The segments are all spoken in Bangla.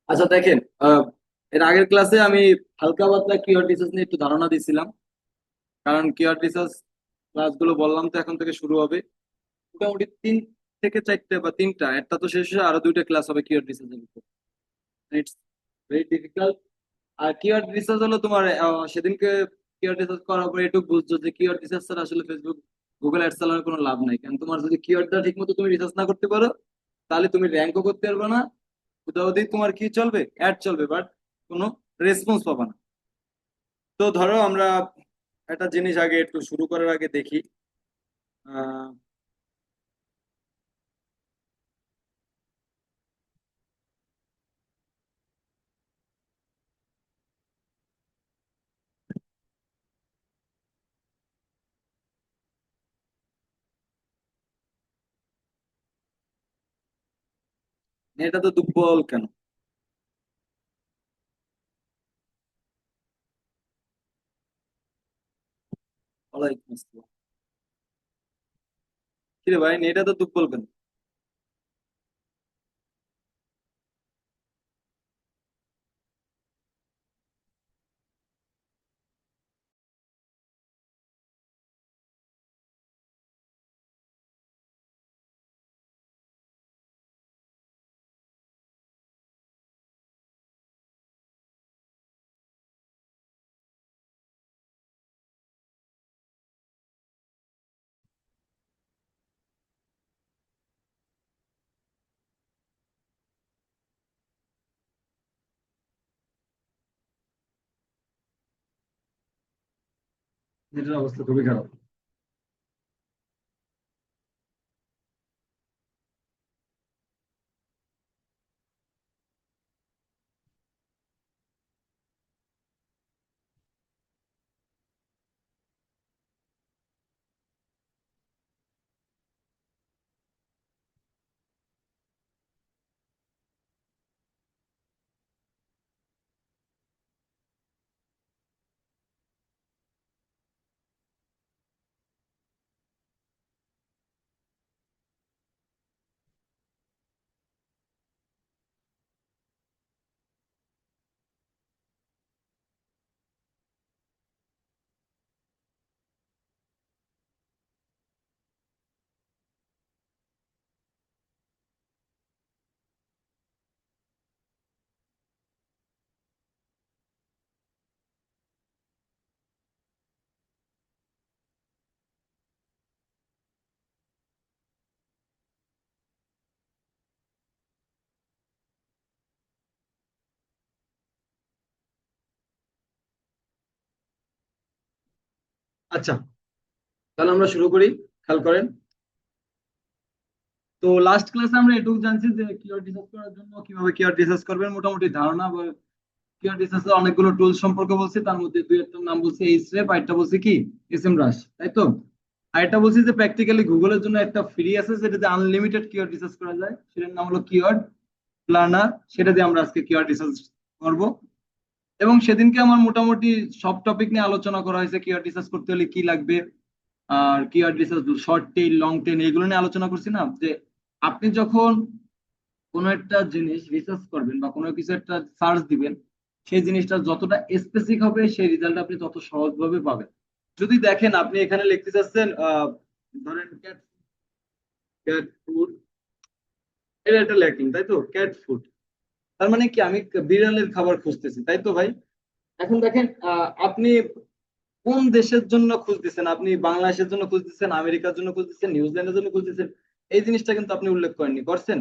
আচ্ছা দেখেন, এর আগের ক্লাসে আমি হালকা পাতলা কিওয়ার্ড রিসার্চ নিয়ে একটু ধারণা দিছিলাম। কারণ কিওয়ার্ড রিসার্চ ক্লাসগুলো বললাম তো এখন থেকে শুরু হবে। মোটামুটি 3 থেকে 4টে বা 3টা, একটা তো শেষ হয়ে আরো 2টা ক্লাস হবে কিওয়ার্ড রিসার্চের উপর। It's very difficult. আর কিওয়ার্ড রিসার্চ হলো তোমার সেদিনকে কিওয়ার্ড রিসার্চ করার পরে একটু বুঝছো যে কিওয়ার্ড রিসার্চ ছাড়া আসলে ফেসবুক গুগল অ্যাডস চালানোর কোনো লাভ নাই। কারণ তোমার যদি কিওয়ার্ডটা ঠিক মতো তুমি রিসার্চ না করতে পারো, তাহলে তুমি র্যাঙ্কও করতে পারবে না। উদাহরণ তোমার কি চলবে, অ্যাড চলবে, বাট কোনো রেসপন্স পাবা না। তো ধরো আমরা একটা জিনিস আগে একটু শুরু করার আগে দেখি। আহ এটা তো দুর্বল কেন? ওয়ালাইকুম আসসালাম। কিরে ভাই, এটা তো দুর্বল কেন? এটার অবস্থা খুবই খারাপ। আচ্ছা, তাহলে আমরা শুরু করি। খেয়াল করেন, তো লাস্ট ক্লাসে আমরা এটুকু জানছি যে কিওয়ার্ড রিসার্চ করার জন্য কিভাবে কিওয়ার্ড রিসার্চ করবেন মোটামুটি ধারণা, বা কিওয়ার্ড রিসার্চের অনেকগুলো টুলস সম্পর্কে বলছি। তার মধ্যে দুই একটার নাম বলছি এইচরেপ, আর একটা বলছি কি এসএমরাশ, তাই তো? আর এটা বলছি যে প্র্যাকটিক্যালি গুগলের জন্য একটা ফ্রি আছে যেটাতে আনলিমিটেড কিওয়ার্ড রিসার্চ করা যায়, সেটার নাম হলো কিওয়ার্ড প্ল্যানার। সেটা দিয়ে আমরা আজকে কিওয়ার্ড রিসার্চ করব। এবং সেদিনকে আমার মোটামুটি সব টপিক নিয়ে আলোচনা করা হয়েছে, কিওয়ার্ড রিসার্চ করতে হলে কি লাগবে, আর keyword research short tail long tail এগুলো নিয়ে আলোচনা করছি না, যে আপনি যখন কোনো একটা জিনিস রিসার্চ করবেন বা কোনো কিছু একটা সার্চ দিবেন, সেই জিনিসটা যতটা স্পেসিফিক হবে সেই রেজাল্ট আপনি তত সহজভাবে পাবেন। যদি দেখেন আপনি এখানে লিখতে চাচ্ছেন, ধরেন ক্যাট ক্যাট ফুড, এটা একটা লেখলেন, তাই তো? ক্যাট ফুড, তার মানে কি আমি বিড়ালের খাবার খুঁজতেছি, তাই তো ভাই? এখন দেখেন, আপনি কোন দেশের জন্য খুঁজতেছেন? আপনি বাংলাদেশের জন্য খুঁজতেছেন, আমেরিকার জন্য খুঁজতেছেন, নিউজিল্যান্ডের জন্য খুঁজতেছেন? এই জিনিসটা কিন্তু আপনি উল্লেখ করেননি, করছেন?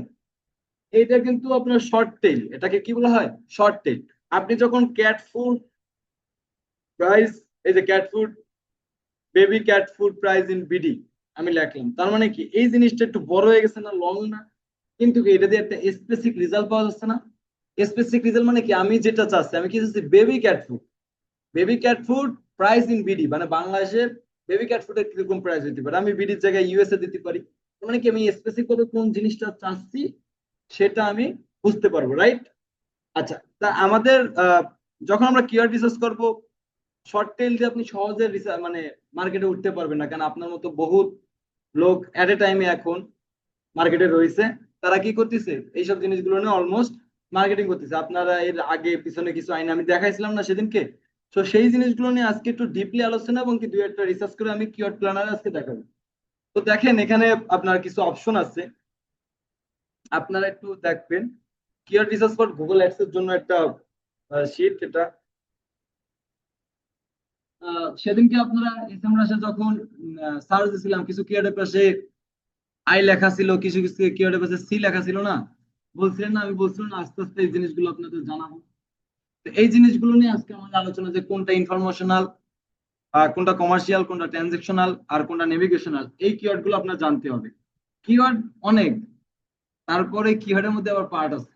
এটা কিন্তু আপনার শর্ট টেইল, এটাকে কি বলা হয়? Short tail. আপনি যখন ক্যাট ফুড প্রাইস, এই যে cat food, baby cat food price in BD, আমি লিখলাম, তার মানে কি এই জিনিসটা একটু বড় হয়ে গেছে না, লং না? কিন্তু কি এটা দিয়ে একটা স্পেসিফিক রেজাল্ট পাওয়া যাচ্ছে না? স্পেসিফিক রেজাল্ট মানে কি, আমি যেটা চাচ্ছি, আমি কি চাচ্ছি? Baby cat food, baby cat food price in BD, মানে বাংলাদেশের বেবি ক্যাট ফুডের কিরকম প্রাইস হতে পারে, আমি বিডির জায়গায় ইউএসএ দিতে পারি। তার মানে কি আমি স্পেসিফিক ভাবে কোন জিনিসটা চাচ্ছি সেটা আমি বুঝতে পারবো, রাইট? আচ্ছা, তা আমাদের যখন আমরা কিওয়ার্ড রিসার্চ করব, শর্ট টেল দিয়ে আপনি সহজে মানে মার্কেটে উঠতে পারবেন না, কারণ আপনার মতো বহুত লোক এট এ টাইমে এখন মার্কেটে রয়েছে। তারা কি করতেছে? এইসব জিনিসগুলো নিয়ে অলমোস্ট মার্কেটিং করতেছে, আপনারা এর আগে পিছনে কিছু আইন আমি দেখাইছিলাম না সেদিনকে। তো সেই জিনিসগুলো নিয়ে আজকে একটু ডিপলি আলোচনা এবং কি দুই একটা রিসার্চ করে আমি কিওয়ার্ড প্ল্যানার আজকে দেখাবো। তো দেখেন এখানে আপনার কিছু অপশন আছে, আপনারা একটু দেখবেন। Keyword research for Google ads এর জন্য একটা শীট, এটা সেদিনকে আপনারা এসএমরাশে যখন সার্চ দিছিলাম কিছু কিওয়ার্ডের পাশে আই লেখা ছিল, কিছু কিছু কিওয়ার্ডের পাশে সি লেখা ছিল না, বলছিলেন না, আমি বলছিলাম না আস্তে আস্তে এই জিনিসগুলো আপনাদের জানাবো। তো এই জিনিসগুলো নিয়ে আজকে আমাদের আলোচনা, যে কোনটা ইনফরমেশনাল, কোনটা কমার্শিয়াল, কোনটা ট্রানজেকশনাল, আর কোনটা নেভিগেশনাল, এই কিওয়ার্ড গুলো আপনার জানতে হবে। কিওয়ার্ড অনেক, তারপরে কিওয়ার্ডের মধ্যে আবার পার্ট আছে।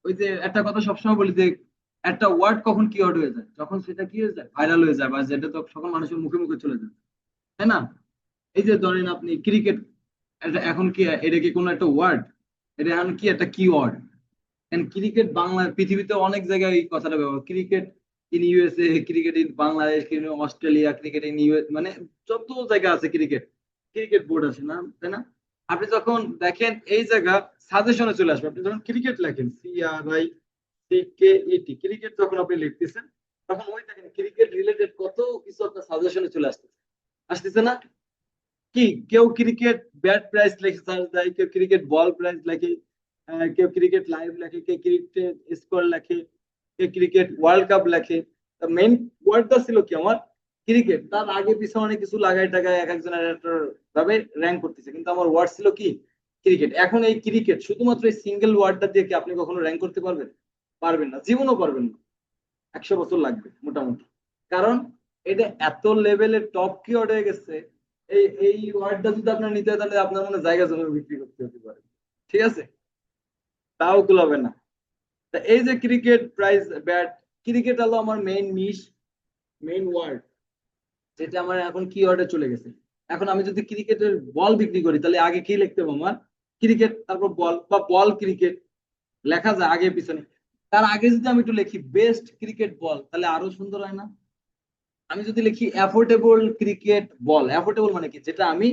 ওই যে একটা কথা সবসময় বলি যে একটা ওয়ার্ড কখন কিওয়ার্ড হয়ে যায়, যখন সেটা কি হয়ে যায়, ভাইরাল হয়ে যায়, বা যেটা তো সকল মানুষের মুখে মুখে চলে যায়, তাই না? এই যে ধরেন আপনি ক্রিকেট, এটা এখন কি, এটা কি কোনো একটা ওয়ার্ড? এটা এখন কি একটা কিওয়ার্ড? ক্রিকেট বাংলা পৃথিবীতে অনেক জায়গায় এই কথাটা ব্যবহার, cricket in USA, cricket in Bangladesh, Australia, cricket in US, মানে যত জায়গা আছে ক্রিকেট, ক্রিকেট বোর্ড আছে না, তাই না? আপনি যখন দেখেন এই জায়গা সাজেশনে চলে আসবে, আপনি যখন ক্রিকেট লেখেন CRICKET, ক্রিকেট যখন আপনি লিখতেছেন তখন ওই দেখেন ক্রিকেট রিলেটেড কত কিছু আপনার সাজেশনে চলে আসতেছে, আসতেছে না? কি কেউ ক্রিকেট ব্যাট প্রাইস লেখে সার্চ দেয়, কেউ ক্রিকেট বল প্রাইস লেখে, কেউ ক্রিকেট লাইভ লেখে, কেউ ক্রিকেট স্কোর লেখে, কেউ ক্রিকেট ওয়ার্ল্ড কাপ লেখে। মেইন ওয়ার্ডটা ছিল কি আমার, ক্রিকেট, তার আগে পিছনে অনেক কিছু লাগাই টাগায় এক একজনের একটা ভাবে র্যাঙ্ক করতেছে, কিন্তু আমার ওয়ার্ড ছিল কি, ক্রিকেট। এখন এই ক্রিকেট শুধুমাত্র এই সিঙ্গেল ওয়ার্ডটা দিয়ে কি আপনি কখনো র্যাঙ্ক করতে পারবেন? পারবেন না, জীবনও পারবেন না। 100 বছর লাগবে মোটামুটি। কারণ এটা এত লেভেলের টপ কিওয়ার্ড হয়ে গেছে, এই এই ওয়ার্ডটা যদি আপনার নিতে হয় তাহলে আপনার মনে হয় জায়গা জমি বিক্রি করতে হতে পারে, ঠিক আছে? তাও কুলাবে না। তা এই যে ক্রিকেট প্রাইজ ব্যাট, ক্রিকেট হলো আমার মেইন নিশ, মেইন ওয়ার্ড, যেটা আমার এখন কিওয়ার্ডে চলে গেছে। এখন আমি যদি ক্রিকেটের বল বিক্রি করি তাহলে আগে কি লিখতে হবে আমার, ক্রিকেট, তারপর বল, বা বল ক্রিকেট লেখা যায় আগে পিছনে। তার আগে যদি আমি একটু লিখি বেস্ট ক্রিকেট বল, তাহলে আরো সুন্দর হয় না? আমি যদি লিখি অ্যাফোর্ডেবল ক্রিকেট বল, অ্যাফোর্ডেবল মানে কি, যেটা আমি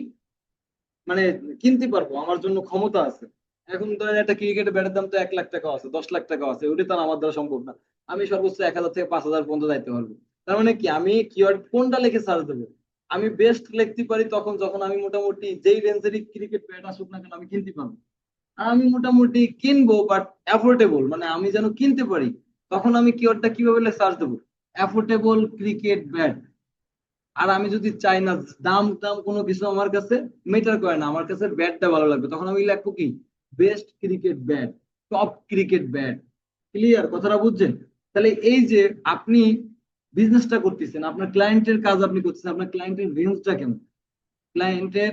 মানে কিনতে পারবো, আমার জন্য ক্ষমতা আছে। এখন ধরেন একটা ক্রিকেটের ব্যাটের দাম তো 1 লাখ টাকা আছে, 10 লাখ টাকা আছে, ওটা তো আর আমার দ্বারা সম্ভব না। আমি সর্বোচ্চ 1,000 থেকে 5,000 পর্যন্ত যাইতে পারবো। তার মানে কি, আমি কিওয়ার্ড কোনটা লিখে সার্চ দেবো, আমি বেস্ট লিখতে পারি তখন যখন আমি মোটামুটি যেই রেঞ্জেরই ক্রিকেট ব্যাট আসুক না কেন আমি কিনতে পারবো। আর আমি মোটামুটি কিনবো বাট অ্যাফোর্ডেবল, মানে আমি যেন কিনতে পারি, তখন আমি কিওয়ার্ডটা কিভাবে সার্চ দেবো, অ্যাফোর্ডেবল ক্রিকেট ব্যাট। আর আমি যদি চাই না দাম টাম কোনো কিছু আমার কাছে মেটার করে না, আমার কাছে ব্যাটটা ভালো লাগবে, তখন আমি লিখবো কি, best cricket bat, top cricket bat. Clear কথাটা বুঝছেন? তাহলে এই যে আপনি বিজনেসটা করতেছেন, আপনার ক্লায়েন্টের কাজ আপনি করতেছেন, আপনার ক্লায়েন্টের রেঞ্জটা কেমন, ক্লায়েন্টের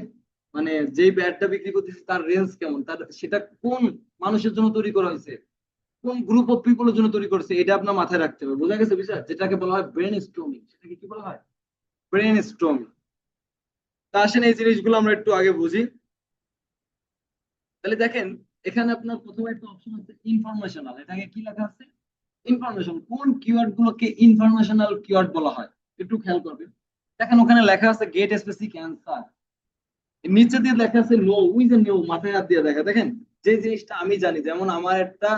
মানে যেই ব্যাটটা বিক্রি করতেছে তার রেঞ্জ কেমন, তার সেটা কোন মানুষের জন্য তৈরি করা হয়েছে, কোন গ্রুপ অফ পিপলের জন্য তৈরি করছে, এটা আপনার মাথায় রাখতে হবে। বোঝা গেছে বিষয়, যেটাকে বলা হয় ব্রেন স্টর্মিং, সেটাকে কি বলা হয়, ব্রেন স্টর্মিং। তা আসেন এই জিনিসগুলো আমরা একটু আগে বুঝি। তাহলে দেখেন এখানে আপনার প্রথমে একটা অপশন আছে ইনফরমেশনাল, এটাকে কি লেখা আছে, ইনফরমেশন। কোন কিওয়ার্ড গুলোকে ইনফরমেশনাল কিওয়ার্ড বলা হয় একটু খেয়াল করবেন। দেখেন ওখানে লেখা আছে গেট স্পেসিফিক অ্যান্সার, নিচে দিয়ে লেখা আছে নো, উই যে নো, মাথায় হাত দিয়ে দেখা, দেখেন যে জিনিসটা আমি জানি, যেমন আমার একটা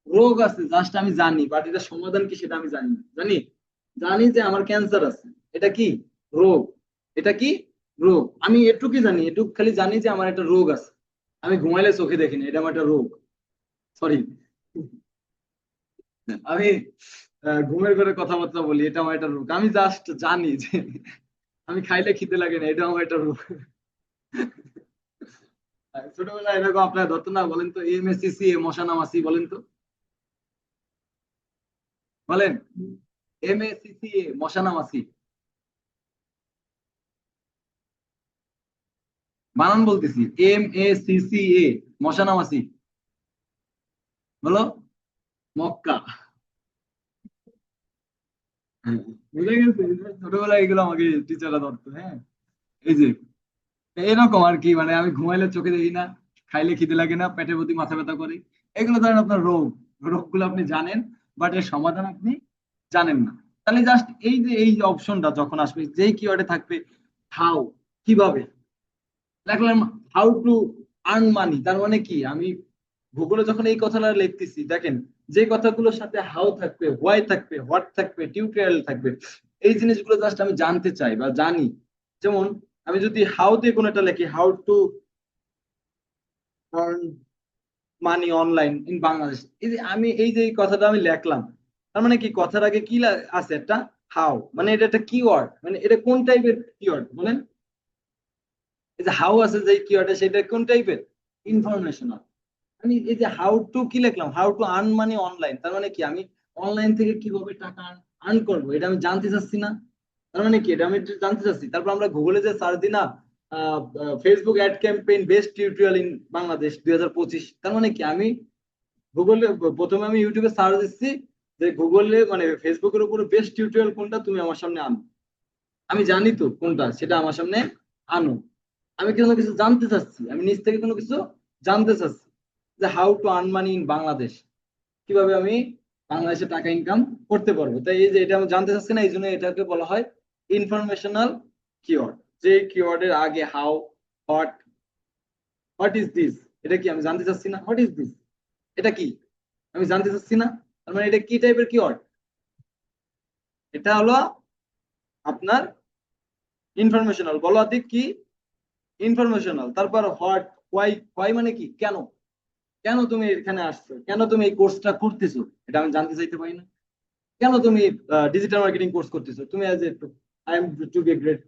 রোগ আছে জাস্ট আমি জানি, বাট এটা সমাধান কি সেটা আমি জানি না, জানি, জানি যে আমার ক্যান্সার আছে, এটা কি, রোগ, এটা কি, রোগ, আমি এটুকুই জানি, এটুকু খালি জানি যে আমার একটা রোগ আছে, আমি ঘুমাইলে চোখে দেখি না, এটা আমার একটা রোগ, সরি, আমি ঘুমের ঘরে কথাবার্তা বলি, এটা আমার একটা রোগ, আমি জাস্ট জানি যে আমি খাইলে খিদে লাগে না, এটা আমার একটা রোগ। ছোটবেলায় এরকম আপনার ধরতো না, বলেন তো MACC, মশা নামাসি, বলেন তো, বলেন, MACC, মশা নামাসি, বানান বলতেছি, MACCA, মশা নামাসি, বলো, মক্কা। হ্যাঁ, বুঝে গেছে, ছোটবেলায় এগুলো আমাকে টিচাররা ধরতো, হ্যাঁ। এই যে এরকম আর কি, মানে আমি ঘুমাইলে চোখে দেখি না, খাইলে খিদে লাগে না, পেটের প্রতি মাথা ব্যথা করে, এগুলো ধরেন আপনার রোগ, রোগগুলো আপনি জানেন, বাট এর সমাধান আপনি জানেন না। তাহলে জাস্ট এই যে এই অপশনটা যখন আসবে, যেই কিওয়ার্ডে থাকবে হাউ, কিভাবে, দেখলাম হাউ টু আর্ন মানি, তার মানে কি, আমি গুগলে যখন এই কথাটা লিখতেছি, দেখেন যে কথাগুলোর সাথে হাউ থাকবে, হোয়াই থাকবে, হোয়াট থাকবে, টিউটোরিয়াল থাকবে, এই জিনিসগুলো জাস্ট আমি জানতে চাই বা জানি। যেমন আমি যদি হাউ দিয়ে কোনো একটা লিখি, how to earn money online in Bangladesh, এই যে আমি এই যে এই কথাটা আমি লিখলাম, তার মানে কি কথার আগে কি আছে একটা হাউ, মানে এটা একটা কিওয়ার্ড, মানে এটা কোন টাইপের কিওয়ার্ড বলেন? এই যে হাউ আছে যে কিওয়ার্ডে, সেটা কোন টাইপের? ইনফরমেশনাল। আমি এই যে হাউ টু কি লিখলাম, how to earn money online, তার মানে কি আমি অনলাইন থেকে কিভাবে টাকা আর্ন করবো এটা আমি জানতে চাচ্ছি না? তার মানে কি এটা আমি একটু জানতে চাচ্ছি। তারপর আমরা গুগলে যে সার্চ দিই না, Facebook ad campaign best tutorial in Bangladesh 2025, তার মানে কি আমি গুগলে প্রথমে আমি ইউটিউবে সার্চ দিচ্ছি যে গুগলে মানে ফেসবুকের উপরে বেস্ট টিউটোরিয়াল কোনটা, তুমি আমার সামনে আনো। আমি জানি তো কোনটা, সেটা আমার সামনে আনো। আমি কোনো কিছু জানতে চাচ্ছি, আমি নিজ থেকে কোনো কিছু জানতে চাচ্ছি যে how to earn money in Bangladesh, কিভাবে আমি বাংলাদেশে টাকা ইনকাম করতে পারবো। তাই এই যে এটা আমি জানতে চাচ্ছি না, এই জন্য এটাকে বলা হয় ইনফরমেশনাল কিওয়ার্ড। যে কিওয়ার্ডের আগে how, what, what is this, এটা কি আমি জানতে চাচ্ছি না? হোয়াট ইজ দিস, এটা কি আমি জানতে চাচ্ছি না? তার মানে এটা কি টাইপের কিওয়ার্ড? এটা হলো আপনার ইনফরমেশনাল। বলো দিক কি? ইনফরমেশনাল। তারপর হোয়াট, হোয়াই, হোয়াই মানে কি কেন, কেন তুমি এখানে আসছো, কেন তুমি এই কোর্সটা করতেছো, এটা আমি জানতে চাইতে পারি না? কেন তুমি ডিজিটাল মার্কেটিং কোর্স করতেছো? তুমি as a I am to be a great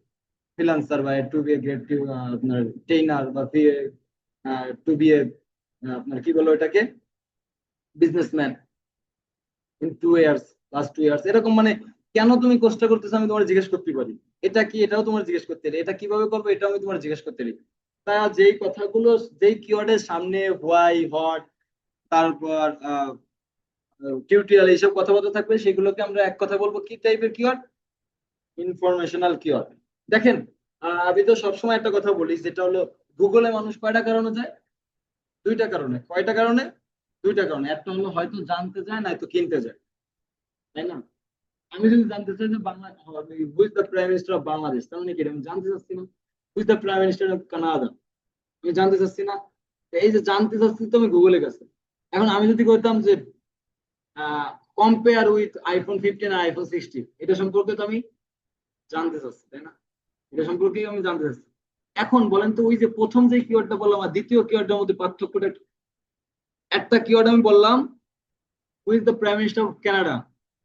freelancer, বা টু বি এ গ্রেট আপনার ট্রেনার, বা টু বি এ আপনার কি বলো এটাকে, businessman in 2 years, last 2 years, এরকম মানে কেন তুমি কোর্সটা করতেছো আমি তোমার জিজ্ঞেস করতে পারি। এটা কি, এটাও তোমার জিজ্ঞেস করতে পারি। এটা কিভাবে করবো, এটাও আমি তোমার জিজ্ঞেস করতে পারি। তা যেই কথাগুলো, যেই কিওয়ার্ডের সামনে হোয়াই, হট, তারপর টিউটোরিয়াল, এইসব কথাবার্তা থাকবে, সেগুলোকে আমরা এক কথা বলবো কি টাইপের কিওয়ার্ড? Informational keyword. দেখেন আমি তো সবসময় একটা কথা বলি, যেটা হলো গুগলে মানুষ কয়টা কারণে যায়? দুইটা কারণে। কয়টা কারণে? দুইটা কারণে। একটা হলো হয়তো জানতে যায়, নয়তো কিনতে যায়, তাই না? আমি যদি জানতে চাই যে Bangla who's the prime minister of Bangladesh, তার মানে কি এটা আমি জানতে চাচ্ছি না? Who's the prime minister of Canada, আমি জানতে চাচ্ছি না? তো এই যে জানতে চাচ্ছি তো আমি গুগলে গেছে। এখন আমি যদি করতাম যে কম্পেয়ার উইথ iPhone 15 আর iPhone 16, এটা সম্পর্কে তো আমি জানতে চাচ্ছি, তাই না? এটা সম্পর্কেই আমি জানতে চাচ্ছি। এখন বলেন তো, ওই যে প্রথম যে কিওয়ার্ডটা বললাম আর দ্বিতীয় কিওয়ার্ডের মধ্যে পার্থক্যটা কি? একটা কিওয়ার্ড আমি বললাম who's the prime minister of Canada,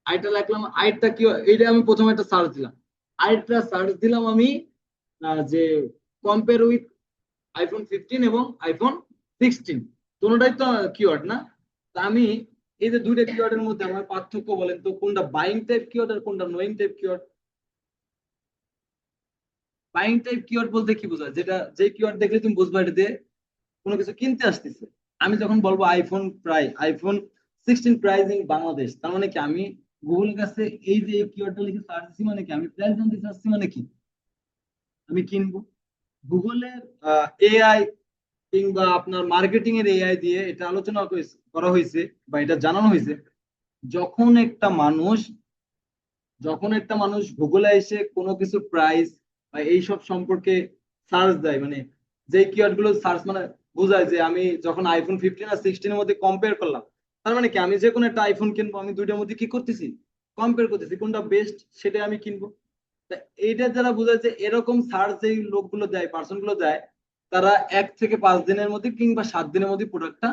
আইটা লিখলাম, আইটা কি, এইটা আমি প্রথমে একটা সার্চ দিলাম, আইটা সার্চ দিলাম আমি যে কম্পেয়ার উইথ iPhone 15 এবং iPhone 16, দুটোটাই তো কিওয়ার্ড না? তা আমি এই যে দুইটা কিওয়ার্ডের মধ্যে আমার পার্থক্য বলেন তো, কোনটা বাইং টাইপ কিওয়ার্ড আর কোনটা knowing type keyword? Buying type keyword বলতে কি বোঝায়? যেটা, যে কিওয়ার্ড দেখলে তুমি বুঝবা এটা দিয়ে কোনো কিছু কিনতে আসতেছে। আমি যখন বলবো iPhone 16 প্রাইস ইন বাংলাদেশ, তার মানে কি আমি গুগলের কাছে এই যে কিওয়ার্ডটা লিখে সার্চ দিচ্ছি, মানে কি আমি প্রাইস জানতে চাচ্ছি, মানে কি আমি কিনবো। গুগলের এআই কিংবা আপনার মার্কেটিং এর এআই দিয়ে এটা আলোচনা করা হয়েছে, বা এটা জানানো হয়েছে, যখন একটা মানুষ গুগলে এসে কোনো কিছু প্রাইস বা এইসব সম্পর্কে সার্চ দেয়, মানে যে কিওয়ার্ড গুলো সার্চ মানে বোঝায় যে আমি যখন iPhone 15 আর 16 এর মধ্যে কম্পেয়ার করলাম, তার মানে কি আমি যে কোনো একটা আইফোন কিনবো, আমি দুইটার মধ্যে কি করতেছি, কম্পেয়ার করতেছি, কোনটা বেস্ট সেটা আমি কিনবো। তা এইটা যারা বোঝায় যে এরকম সার্চ যেই লোকগুলো দেয়, পার্সন গুলো দেয়, তারা 1 থেকে 5 দিনের মধ্যে কিংবা 7 দিনের মধ্যে প্রোডাক্টটা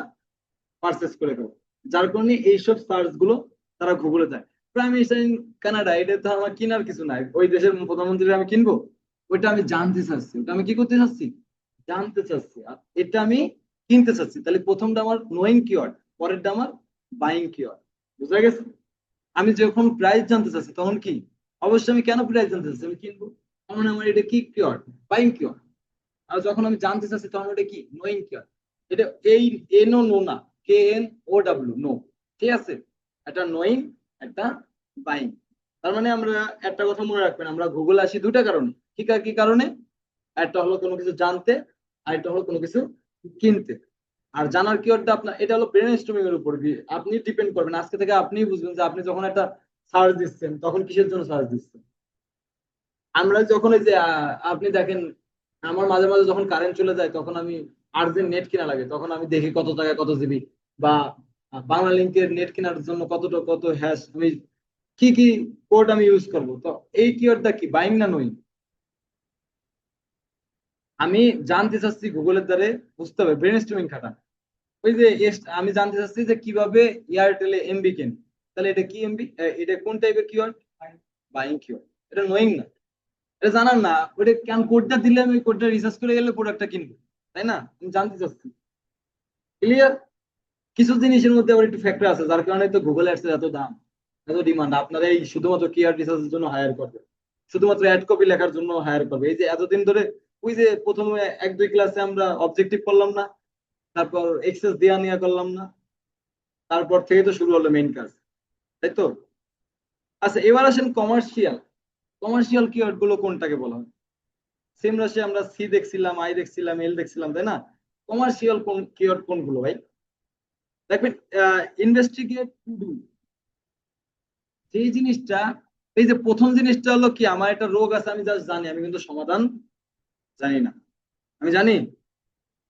পারচেস করে দেবো। যার কারণে এইসব সার্চ গুলো তারা গুগলে দেয়। প্রাইম মিনিস্টার ইন কানাডা, এটা তো আমার কেনার কিছু নাই, ওই দেশের প্রধানমন্ত্রী আমি কিনবো? ওইটা আমি জানতে চাচ্ছি, ওটা আমি কি করতে চাচ্ছি, জানতে চাচ্ছি। আর এটা আমি কিনতে চাচ্ছি। তাহলে প্রথমটা আমার নোয়িং কিওয়ার্ড, পরেরটা আমার বাইং কিওয়ার্ড। বুঝা গেছে? আমি যখন প্রাইস জানতে চাচ্ছি তখন কি, অবশ্যই আমি কেন প্রাইস জানতে চাচ্ছি, আমি কিনবো, তার মানে আমার এটা কি কিওয়ার্ড, বাইং কিওয়ার্ড। আর যখন আমি জানতে চাচ্ছি তখন ওটা কি, নোয়িং কিওয়ার্ড। এটা এই এন ও নো না, KNOW, নো। ঠিক আছে? একটা নোয়িং, একটা বাইং। তার মানে আমরা একটা কথা মনে রাখবেন, আমরা গুগল আসি দুটা কারণে। কি কি কারণে? একটা হলো কোনো কিছু জানতে, আর একটা হলো কোনো কিছু কিনতে। আর জানার কিওয়ার্ডটা আপনার, এটা হলো ব্রেন স্টর্মিং এর উপর আপনি ডিপেন্ড করবেন। আজকে থেকে আপনিই বুঝবেন যে আপনি যখন একটা সার্চ দিচ্ছেন তখন কিসের জন্য সার্চ দিচ্ছেন। আমরা যখন এই যে আপনি দেখেন, আমার মাঝে মাঝে যখন কারেন্ট চলে যায় তখন আমি আর্জেন্ট নেট কিনা লাগে, তখন আমি দেখি কত টাকা কত জিবি, বা বাংলা লিঙ্কের নেট কেনার জন্য কত হ্যাশ আমি কি কি কোড আমি ইউজ করব। তো এই কিওয়ার্ডটা কি, বাইং না নই? আমি জানতে চাচ্ছি গুগলের দ্বারা, বুঝতে হবে ব্রেনস্টর্মিং খাটা। ওই যে আমি জানতে চাচ্ছি যে কিভাবে এয়ারটেলে এমবি কেন, তাহলে এটা কি এমবি, এটা কোন টাইপের কিওয়ার্ড? Buying keyword. এটা নোয়িং না, এটা জানার না। ওটা কেন কোডটা দিলে আমি কোডটা রিসার্চ করে গেলে প্রোডাক্টটা কিনবো, তাই না? আমি জানতে চাচ্ছি। ক্লিয়ার? কিছু জিনিসের মধ্যে আবার একটু ফ্যাক্টর আছে যার কারণে তো গুগল অ্যাডস এর এত দাম, এত ডিমান্ড। আপনারা এই শুধুমাত্র কিওয়ার্ড রিসার্চের জন্য হায়ার করবে, শুধুমাত্র অ্যাড কপি লেখার জন্য হায়ার করবে। এই যে এতদিন ধরে ওই যে প্রথমে 1-2 ক্লাসে আমরা অবজেক্টিভ করলাম না, তারপর এক্সেস দেওয়া নেওয়া করলাম না, তারপর থেকে তো শুরু হলো মেইন কাজ, তাই তো? আচ্ছা, এবার আসেন কমার্শিয়াল। কমার্শিয়াল কিওয়ার্ড গুলো কোনটাকে বলা হয়? সেম রাশে আমরা সি দেখছিলাম, আই দেখছিলাম, এল দেখছিলাম, তাই না? কমার্শিয়াল কোন কিওয়ার্ড কোনগুলো ভাই? দেখবেন, ইনভেস্টিগেট টু ডু, যেই জিনিসটা, এই যে প্রথম জিনিসটা হলো কি, আমার একটা রোগ আছে আমি জাস্ট জানি, আমি কিন্তু সমাধান জানি না। আমি জানি,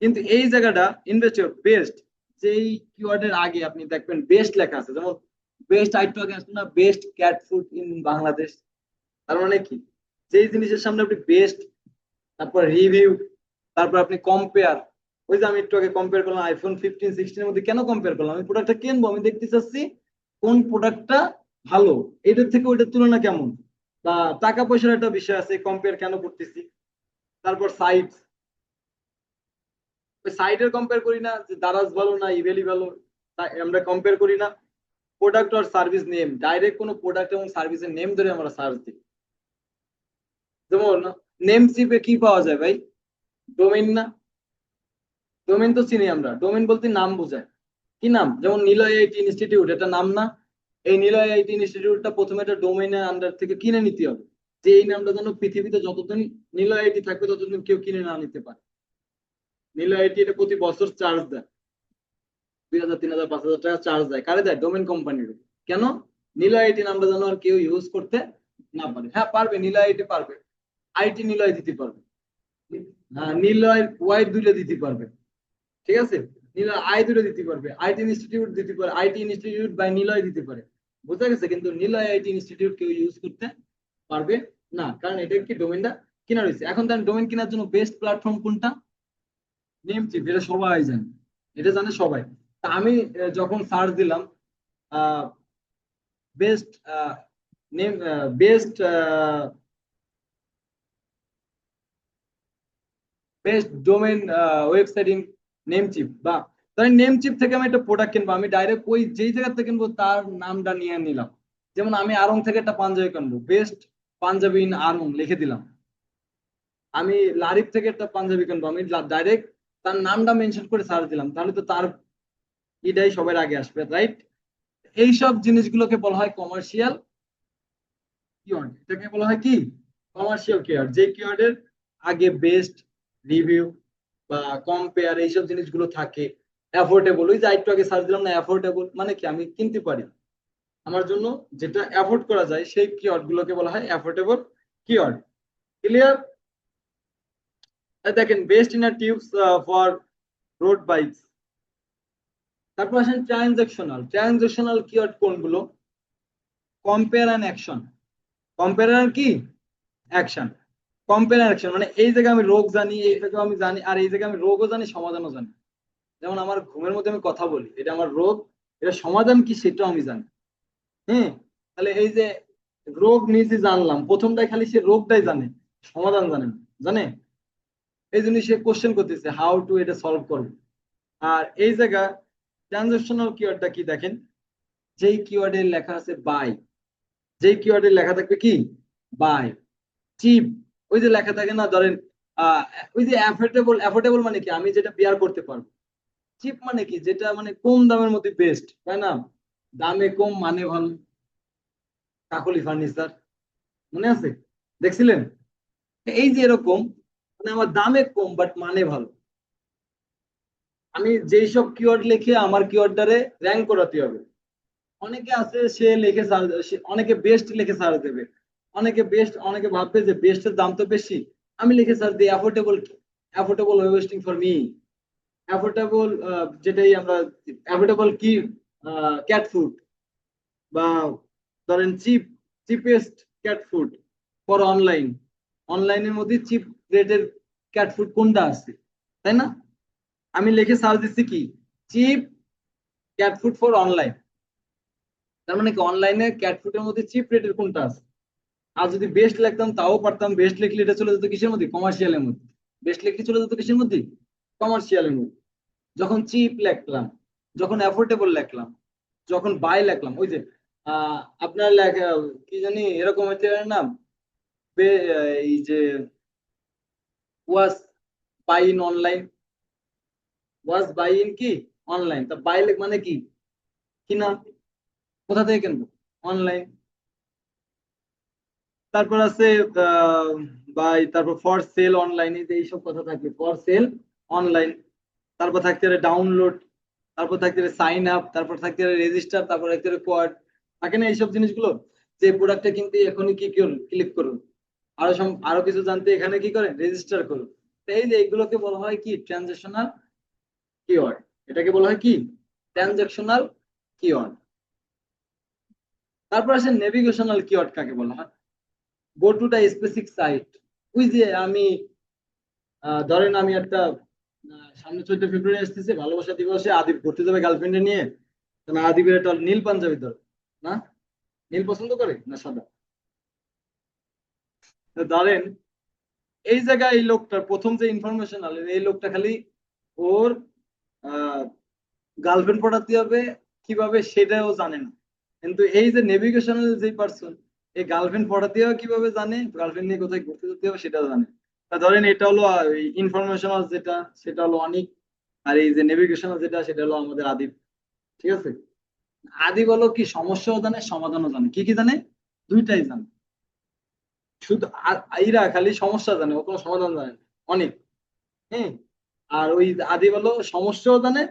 কিন্তু এই জায়গাটা ইনভেস্টিগেট বেস্ট, যেই কিওয়ার্ডের আগে আপনি দেখবেন বেস্ট লেখা আছে, যেমন বেস্ট আইটম আছে না, best cat food in Bangladesh. তার মানে কি, যেই জিনিসের সামনে আপনি বেস্ট, তারপর রিভিউ, তারপর আপনি কম্পেয়ার। ওই যে আমি একটু আগে কম্পেয়ার করলাম আইফোন 15 16 এর মধ্যে, কেন কম্পেয়ার করলাম? আমি প্রোডাক্টটা কিনবো, আমি দেখতে চাচ্ছি কোন প্রোডাক্টটা ভালো, এটার থেকে ওইটার তুলনা কেমন, বা টাকা পয়সার একটা বিষয় আছে, কম্পেয়ার কেন করতেছি। তারপর সাইট, ওই সাইটের কম্পেয়ার করি না যে দারাজ ভালো না ইভেলি ভালো, আমরা কম্পেয়ার করি না। প্রোডাক্ট আর সার্ভিস নেম, ডাইরেক্ট কোনো প্রোডাক্ট এবং সার্ভিসের নেম ধরে আমরা সার্চ দিই। যেমন নেম চিপে কি পাওয়া যায় ভাই? ডোমেইন না? ডোমেন তো চিনি আমরা, ডোমেন বলতে নাম বোঝায়। কি নাম? যেমন নিলয় আইআইটি ইনস্টিটিউট, এটা নাম না? এই নিলয় আইআইটি ইনস্টিটিউটটা প্রথমে একটা ডোমেইনের আন্ডার থেকে কিনে নিতে হবে, যে এই নামটা যেন পৃথিবীতে যতদিন নিলয় আইআইটি থাকবে ততদিন কেউ কিনে না নিতে পারে। নিলয় আইআইটি এটা প্রতি বছর চার্জ দেয়, 2000 3000 5000 টাকা চার্জ দেয়। কারে দেয়? ডোমেন কোম্পানির। কেন? নিলয় আইআইটি নামটা যেন আর কেউ ইউজ করতে না পারে। হ্যাঁ পারবে, নিলয় আইআইটি পারবে, আইটি নিলয় দিতে পারবে, হ্যাঁ নিলয় ওয়াই দুইটা দিতে পারবে, ঠিক আছে? নিলয় আই দুটো দিতে পারবে, আইটি ইনস্টিটিউট দিতে পারে, আইটি ইনস্টিটিউট বাই নিলয় দিতে পারে। বোঝা গেছে? কিন্তু নিলয় আইটি ইনস্টিটিউট কেউ ইউজ করতে পারবে না, কারণ এটা কি ডোমেনটা কিনা রয়েছে। এখন তার ডোমেন কেনার জন্য বেস্ট প্ল্যাটফর্ম কোনটা? নেমচিপ, এটা সবাই জানে, এটা জানে সবাই। তা আমি যখন সার্চ দিলাম best name, best best domain website in Namecheap, বা ধরেন নেমচিপ থেকে আমি একটা প্রোডাক্ট কিনবো, আমি ডাইরেক্ট ওই যেই জায়গা থেকে কিনবো তার নামটা নিয়ে নিলাম। যেমন আমি আড়ং থেকে একটা পাঞ্জাবি কিনবো, বেস্ট পাঞ্জাবি ইন আড়ং লিখে দিলাম। আমি লারিফ থেকে একটা পাঞ্জাবি কিনবো, আমি ডাইরেক্ট তার নামটা মেনশন করে সার্চ দিলাম, তাহলে তো তার এটাই সবার আগে আসবে, রাইট? এইসব জিনিসগুলোকে বলা হয় কমার্শিয়াল কিওয়ার্ড। এটাকে বলা হয় কি? Commercial keyword. যে কিওয়ার্ডের আগে বেস্ট, রিভিউ বা কম্পেয়ার এইসব জিনিসগুলো থাকে। অ্যাফোর্ডেবল, ওই যে একটু আগে সার্চ দিলাম না, অ্যাফোর্ডেবল মানে কি, আমি কিনতে পারি, আমার জন্য যেটা অ্যাফোর্ড করা যায় সেই কিওয়ার্ড গুলোকে বলা হয় অ্যাফোর্ডেবল কিওয়ার্ড। ক্লিয়ার? দেখেন best in tips for road bikes. তারপর আসেন ট্রানজাকশনাল। ট্রানজাকশনাল কিওয়ার্ড কোনগুলো? Compare and action. কম্পেয়ার আর কি? অ্যাকশন। কম্পেয়ার অ্যাকশন মানে এই জায়গায় আমি রোগ জানি, এই জায়গায় আমি জানি, আর এই জায়গায় আমি রোগও জানি সমাধানও জানি। যেমন আমার ঘুমের মধ্যে আমি কথা বলি, এটা আমার রোগ, এটা সমাধান কি সেটাও আমি জানি। হ্যাঁ, তাহলে এই যে রোগ নিজে জানলাম, প্রথমটাই খালি সে রোগটাই জানে, সমাধান জানে না, জানে? এই জন্য সে কোশ্চেন করতেছে হাউ টু এটা সলভ করবে। আর এই জায়গা ট্রানজাকশনাল কিওয়ার্ডটা কি দেখেন, যেই কিওয়ার্ডের লেখা আছে বাই, যেই কিওয়ার্ডের লেখা থাকবে কি বাই, চিপ, ওই যে লেখা থাকে না, ধরেন আহ ওই যে অ্যাফোর্ডেবল। অ্যাফোর্ডেবল মানে কি, আমি যেটা বিয়ার করতে পারবো। চিপ মানে কি, যেটা মানে কম দামের মধ্যে বেস্ট, তাই না? দামে কম মানে ভালো, কাকলি ফার্নিচার, মনে আছে? দেখছিলেন? এই যে এরকম, মানে আমার দামে কম বাট মানে ভালো। আমি যেই সব কিওয়ার্ড লিখে আমার কিওয়ার্ডটারে র্যাঙ্ক করাতে হবে। অনেকে আছে সে লিখে অনেকে বেস্ট লিখে সার্চ দেবে, অনেকে বেস্ট, অনেকে ভাববে যে বেস্টের দাম তো বেশি, আমি লিখে সার্চ দিই affordable, affordable wasting for me, affordable, যেটাই আমরা অ্যাফোর্ডেবল কি ক্যাট ফুড, বা ধরেন cheapest cat food for online, অনলাইনের মধ্যে চিপ রেটের ক্যাট ফুড কোনটা আছে, তাই না? আমি লিখে সার্চ দিচ্ছি কি cheap cat food for online, তার মানে কি অনলাইনে ক্যাট ফুডের মধ্যে চিপ রেটের কোনটা আছে। আর যদি বেস্ট লিখতাম তাও পারতাম, বেস্ট লিখলে এটা চলে যেত কিসের মধ্যে, কমার্শিয়ালের মধ্যে। বেস্ট লিখলে চলে যেত কিসের মধ্যে, কমার্শিয়ালের মধ্যে। যখন চিপ লিখলাম, যখন অ্যাফোর্ডেবল লিখলাম, যখন বাই লিখলাম, ওই যে আপনার লেখা কি জানি এরকম হচ্ছে না, এই যে was buy in online, was buy in কি অনলাইন, তা বাই মানে কি কিনা, কোথা থেকে কিনবো, অনলাইন। তারপর আছে বাই, তারপর ফর সেল অনলাইনে যে এইসব কথা থাকবে, ফর সেল অনলাইন। তারপর থাকতে পারে ডাউনলোড, তারপর থাকতে পারে সাইন আপ, তারপর থাকতে পারে রেজিস্টার, তারপর থাকতে পারে কোয়াড। থাকে না এইসব জিনিসগুলো, যে প্রোডাক্টটা কিন্তু এখনই কি করুন, ক্লিক করুন। আরো কিছু জানতে এখানে কি করেন, রেজিস্টার করুন। তো এই যে এগুলোকে বলা হয় কি ট্রানজেকশনাল কিওয়ার্ড। এটাকে বলা হয় কি ট্রানজেকশনাল কিওয়ার্ড। তারপর আসে নেভিগেশনাল কিওয়ার্ড কাকে বলা হয়, go to the specific site. ওই যে আমি ধরেন আমি একটা সামনে 14 ফেব্রুয়ারি আসতেছে, ভালোবাসা দিবসে আদিব ঘুরতে যাবে গার্লফ্রেন্ডে নিয়ে, তো না আদিবের একটা নীল পাঞ্জাবি ধর, না নীল পছন্দ করে না সাদা। তো ধরেন এই জায়গায় এই লোকটার প্রথম যে ইনফরমেশন আলেন, এই লোকটা খালি ওর গার্লফ্রেন্ড পটাতে হবে কিভাবে সেটাও জানে না, কিন্তু এই যে নেভিগেশনাল যে পার্সন, এই গার্লফ্রেন্ড পটাতে হবে কিভাবে জানে, গার্লফ্রেন্ড নিয়ে কোথায় ঘুরতে যেতে হবে সেটাও জানে। তা ধরেন এটা হলো ইনফরমেশনাল যেটা, সেটা হলো অনেক। আর এই যে নেভিগেশনাল যেটা, সেটা হলো আমাদের আদিব। ঠিক আছে, আদিব হলো কি সমস্যাও জানে সমাধানও জানে, কি কি জানে, দুইটাই জানে। শুধু এরা খালি সমস্যা জানে, ও কোনো সমাধান জানে না। অনেক, হ্যাঁ। আর ওই আদি বলো সমস্যাও জানে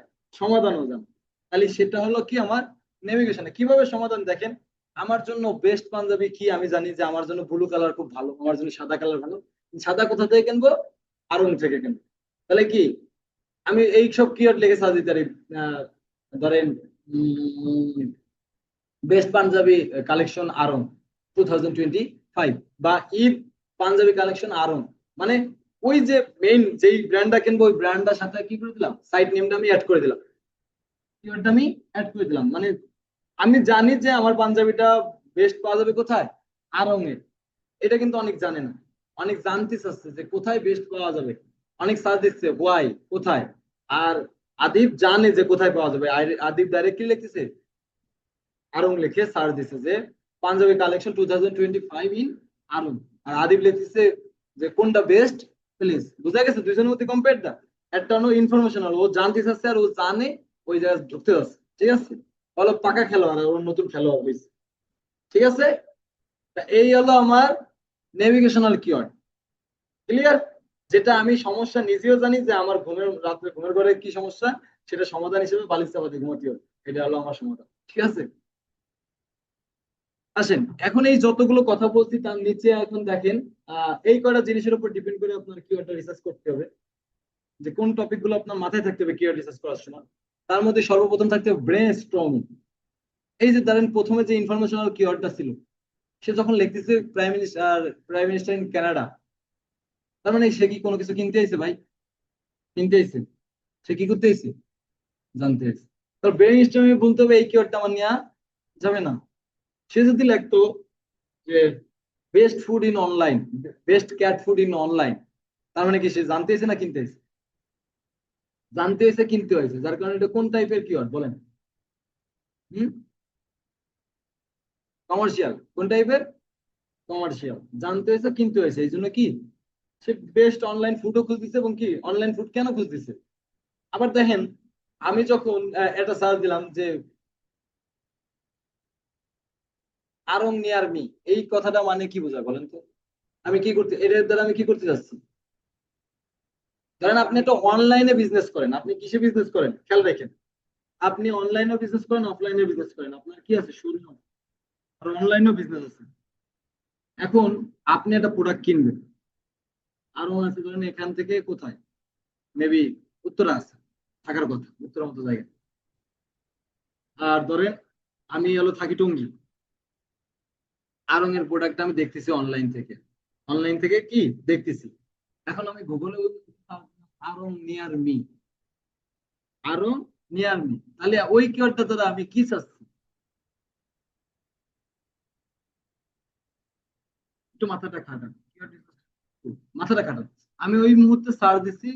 সমাধানও জানে, তাহলে সেটা হলো কি আমার নেভিগেশনে কিভাবে সমাধান। দেখেন আমার জন্য বেস্ট পাঞ্জাবি কি, আমি জানি যে আমার জন্য ব্লু কালার খুব ভালো, আমার জন্য সাদা কালার ভালো। সাদা কোথা থেকে কিনবো, আড়ং থেকে কিনবো। তাহলে কি আমি এই সব কিওয়ার্ড লিখে সার্চ দিতে পারি। ধরেন বেস্ট পাঞ্জাবি কালেকশন আরং 2025, বা ঈদ পাঞ্জাবি কালেকশন আরং, মানে ওই যে মেইন যেই ব্র্যান্ডটা কিনবো ওই ব্র্যান্ডটার সাথে কি করে দিলাম, সাইট নেমটা আমি অ্যাড করে দিলাম, কিওয়ার্ডটা আমি অ্যাড করে দিলাম। মানে আমি জানি যে আমার পাঞ্জাবিটা বেস্ট পাওয়া যাবে কোথায়, আড়ং এ। এটা কিন্তু অনেক জানে না, অনেক জানতে চাচ্ছে যে কোথায় বেস্ট পাওয়া যাবে, অনেক সার্চ দিচ্ছে ওয়াই কোথায়। আর আদিব জানে যে কোথায় পাওয়া যাবে, আদিব ডাইরেক্টলি লিখতেছে আরং লিখে সার্চ দিছে যে পাঞ্জাবি কালেকশন 2025 ইন আরং। আর আদিব লিখতেছে যে কোনটা বেস্ট প্লেস। বুঝা গেছে দুইজনের মধ্যে কম্পেয়ারটা, একটা হলো ইনফরমেশনাল, ও জানতে চাচ্ছে আর ও জানে ওই জায়গায় ঢুকতে যাচ্ছে। ঠিক আছে, বলো পাকা খেলোয়াড় আর ওর নতুন খেলোয়াড় হয়েছে। ঠিক আছে, তা এই হলো আমার নেভিগেশনাল কিওয়ার্ড। ক্লিয়ার, যেটা আমি সমস্যা নিজেও জানি যে আমার ঘুমের রাত্রে ঘুমের ঘরে কি সমস্যা, সেটা সমাধান হিসেবে বালিশ চাপাতে ঘুমাতে হবে। এটা হলো আমার সমাধান। ঠিক আছে, আসেন এখন এই যতগুলো কথা বলছি তার নিচে এখন দেখেন এই কয়টা জিনিসের উপর ডিপেন্ড করে আপনার কিওয়ার্ডটা রিসার্চ করতে হবে, যে কোন টপিক গুলো আপনার মাথায় থাকতে হবে কিওয়ার্ড রিসার্চ করার সময়। তার মধ্যে সর্বপ্রথম থাকতে হবে ব্রেন স্টর্মিং। এই যে ধরেন প্রথমে যে ইনফরমেশনাল কিওয়ার্ডটা ছিল, সে যখন লিখতেছে প্রাইম মিনিস্টার ইন কানাডা, তার মানে সে কি কোনো কিছু কিনতে আইছে ভাই, কিনতে আইছে, সে কি করতে আইছে, জানতে আইছে। তার ব্রেন স্টর্মিং বলতে হবে এই কিওয়ার্ডটা আমার নেওয়া যাবে না। সে যদি লিখতো যে best food in online, best cat food in online, তার মানে কি সে জানতে এসে না কিনতে এসে, জানতে এসে কিনতে হয়েছে, যার কারণে এটা কোন টাইপের কিওয়ার্ড বলেন। হম, কমার্শিয়াল, কোন টাইপের, কমার্শিয়াল। জানতে হয়েছে কিনতে হয়েছে, এই জন্য কি সে বেস্ট অনলাইন ফুডও খুঁজতেছে, এবং কি অনলাইন ফুড কেন খুঁজতেছে। আবার দেখেন আমি যখন এটা সার্চ দিলাম যে আরং নিয়ার মি, এই কথাটা মানে কি বোঝায় বলেন তো। আমি কি করতে, এটার দ্বারা আমি কি করতে যাচ্ছি, ধরেন আপনি একটা অনলাইনে বিজনেস করেন, আপনি কিসে বিজনেস করেন খেয়াল রাখেন, আপনি অনলাইনেও বিজনেস করেন অফলাইনে বিজনেস করেন, আপনার কি আছে শোরুম, আর অনলাইনেও বিজনেস আছে। এখন আপনি একটা প্রোডাক্ট কিনবেন, আরো আছে ধরেন এখান থেকে কোথায়, মেবি উত্তরা আছে, থাকার কথা উত্তরের মতো জায়গায়। আর ধরেন আমি থাকি টঙ্গী, আড়ং এর প্রোডাক্ট আমি দেখতেছি অনলাইন থেকে, অনলাইন থেকে কি দেখতেছি, এখন আমি গুগলে আড়ং নিয়ার মি, আড়ং নিয়ার মি, তাহলে ওই কিওয়ার্ডটা দ্বারা আমি কি চাচ্ছি, একটু মাথাটা খাটান, মাথাটা খাটান। আমি ওই মুহূর্তে সার্চ দিচ্ছি,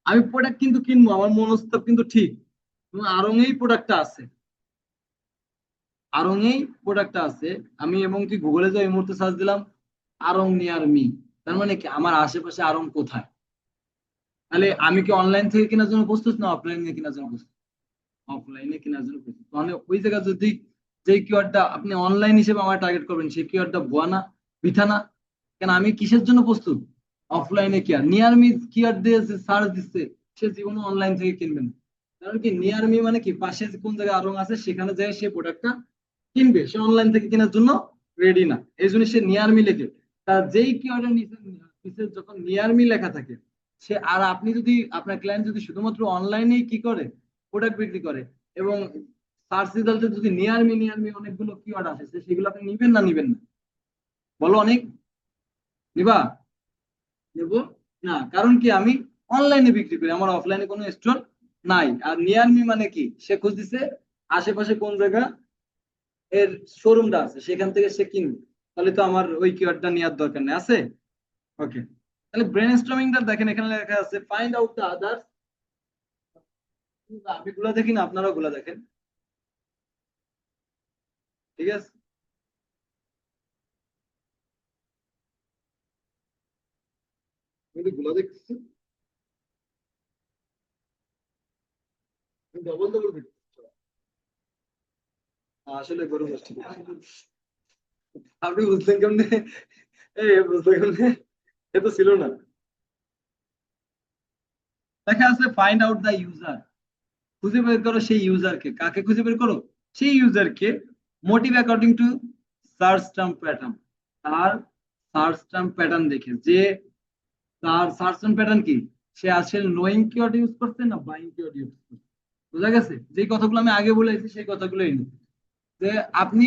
আমি প্রোডাক্ট কিন্তু কিনবো, আমার মনস্তব কিন্তু ঠিক, আড়ং এই প্রোডাক্টটা আছে, আড়ং এই প্রোডাক্টটা আছে, আমি এবং কি গুগলে যে এই মুহূর্তে সার্চ দিলাম আড়ং নিয়ার মি, তার মানে কি আমার আশেপাশে আড়ং কোথায়, তাহলে আমি কি অনলাইন থেকে কেনার জন্য প্রস্তুত না অফলাইনে কেনার জন্য প্রস্তুত, অফলাইনে কেনার জন্য প্রস্তুত, তাহলে ওই জায়গায় যদি যে কিওয়ার্ডটা আপনি অনলাইন হিসেবে আমার টার্গেট করবেন সেই কিওয়ার্ডটা ভুয়া না, বৃথা না, কেন আমি কিসের জন্য প্রস্তুত, অফলাইনে কি আর নিয়ার মি কিওয়ার্ড দিয়ে যে সার্চ দিচ্ছে সে জীবনে অনলাইন থেকে কিনবে না, কারণ কি নিয়ার মি মানে কি পাশে যে কোন জায়গায় আড়ং আছে সেখানে যায় সে প্রোডাক্টটা কিনবে, সে অনলাইন থেকে কেনার জন্য রেডি না, এই জন্য সে নিয়ার মি লেখে, তার যেই কিওয়ার্ডের নিচে যখন নিয়ার মি লেখা থাকে সে, আর আপনি যদি আপনার ক্লায়েন্ট যদি শুধুমাত্র অনলাইনেই কি করে প্রোডাক্ট বিক্রি করে এবং সার্চ রেজাল্টে যদি নিয়ার মি অনেকগুলো কিওয়ার্ড আসে সেগুলো আপনি নিবেন না নিবেন না, বলো অনেক নিবা, নেব না, কারণ কি আমি অনলাইনে বিক্রি করি, আমার অফলাইনে কোনো স্টোর নাই, আর নিয়ার মি মানে কি সে খুঁজতেছে আশেপাশে কোন জায়গা এর শোরুমটা আছে সেখান থেকে সে কিনবে, তাহলে তো আমার ওই কিওয়ার্ডটা নেওয়ার দরকার নেই, আছে। ওকে, তাহলে ব্রেন স্টর্মিংটা দেখেন এখানে লেখা আছে ফাইন্ড আউট দ্য আদার্স, আমি গুলা দেখি না আপনারাও গুলা দেখেন, ঠিক আছে, আমি তো গুলা দেখতেছি, ডবল ডবল দেখতেছি, আসলে গরু গোষ্ঠী, আপনি বুঝলেন কেমনে, বুঝলেন কেমনে, এ তো ছিল না, লেখা আছে ফাইন্ড আউট দ্য ইউজার, খুঁজে বের করো সেই ইউজারকে, কাকে খুঁজে বের করো, সেই ইউজারকে, motive according to search term pattern, তার সার্চ টার্ম প্যাটার্ন দেখে, যে তার সার্চ টার্ম প্যাটার্ন কি, সে আসলে নোয়িং কিওয়ার্ড ইউজ করছে না বাইং কিওয়ার্ড ইউজ করছে, বোঝা গেছে, যে কথাগুলো আমি আগে বলেছি সেই কথাগুলোই নিই, যে আপনি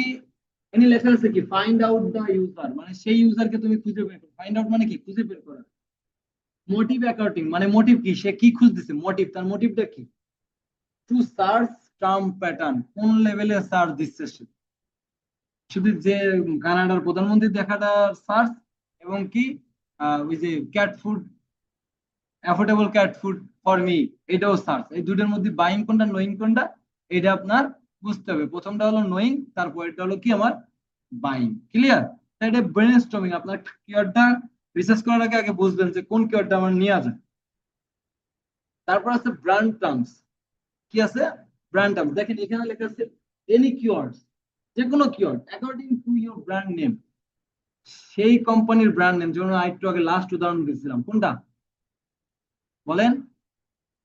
এনে লেখা আছে কি ফাইন্ড আউট দা ইউজার, মানে সেই ইউজারকে তুমি খুঁজে বের করো, ফাইন্ড আউট মানে কি খুঁজে বের করা, মোটিভ অ্যাকর্ডিং মানে মোটিভ কি, সে কি খুঁজতেছে, মোটিভ, তার মোটিভটা কি, টু সার্চ টার্ম প্যাটার্ন, কোন লেভেলে সার্চ দিচ্ছে সে, শুধু যে কানাডার প্রধানমন্ত্রী দেখাটা সার্চ, এবং কি ওই যে cat food, affordable cat food for me, এটাও সার্চ, এই দুটোর মধ্যে বাইং কোনটা নোয়িং কোনটা এটা আপনার বুঝতে হবে, প্রথমটা হলো নোয়িং, তারপর এটা হলো কি আমার বাইং, ক্লিয়ার, তাই এটা ব্রেন স্টর্মিং, আপনার কিওয়ার্ডটা রিসার্চ করার আগে আগে বুঝবেন যে কোন কিওয়ার্ডটা আমার নেওয়া যায়। তারপর আছে ব্র্যান্ড টার্মস, কি আছে ব্র্যান্ড টার্মস, দেখেন এখানে লেখা আছে এনি কিওয়ার্ডস, যে কোনো keyword according to your brand name, সেই কোম্পানির ব্র্যান্ড নেম, যেমন একটু আগে লাস্ট উদাহরণ দিয়েছিলাম কোনটা বলেন,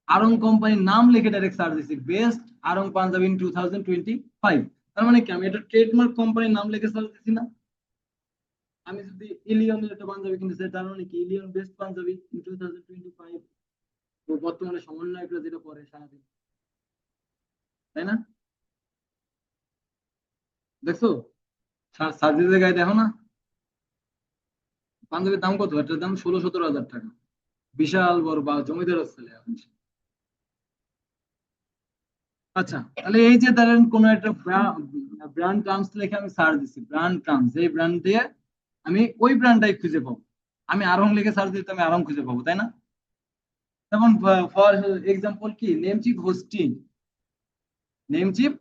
আরং কোম্পানির নাম লিখে ডাইরেক্ট সার্চ দিচ্ছি বেস্ট আরং পাঞ্জাবি ইন 2025, তার মানে কি আমি এটা ট্রেডমার্ক কোম্পানির নাম লিখে সার্চ দিচ্ছি না, আমি যদি ইলিয়নের একটা পাঞ্জাবি কিনতে চাই তার মানে কি ইলিয়ন বেস্ট পাঞ্জাবি ইন 2025, বর্তমানে সমন্বয়করা যেটা পরে সারাদিন, তাই না, দেখছো সার্চের জায়গায় দেখো না, পাঞ্জাবির দাম কত, এটার দাম 16-17 হাজার টাকা, বিশাল বড় বা জমিদার ছেলে এখন সে। আচ্ছা, তাহলে এই যে ধরেন কোন একটা ব্র্যান্ড টার্মস লিখে আমি সার্চ দিচ্ছি, ব্র্যান্ড টার্মস, এই ব্র্যান্ড দিয়ে আমি ওই ব্র্যান্ডটাই খুঁজে পাবো, আমি আরং লিখে সার্চ দিতে আমি আরং খুঁজে পাবো, তাই না, যেমন ফর এক্সাম্পল কি নেমচিপ হোস্টিং, নেমচিপ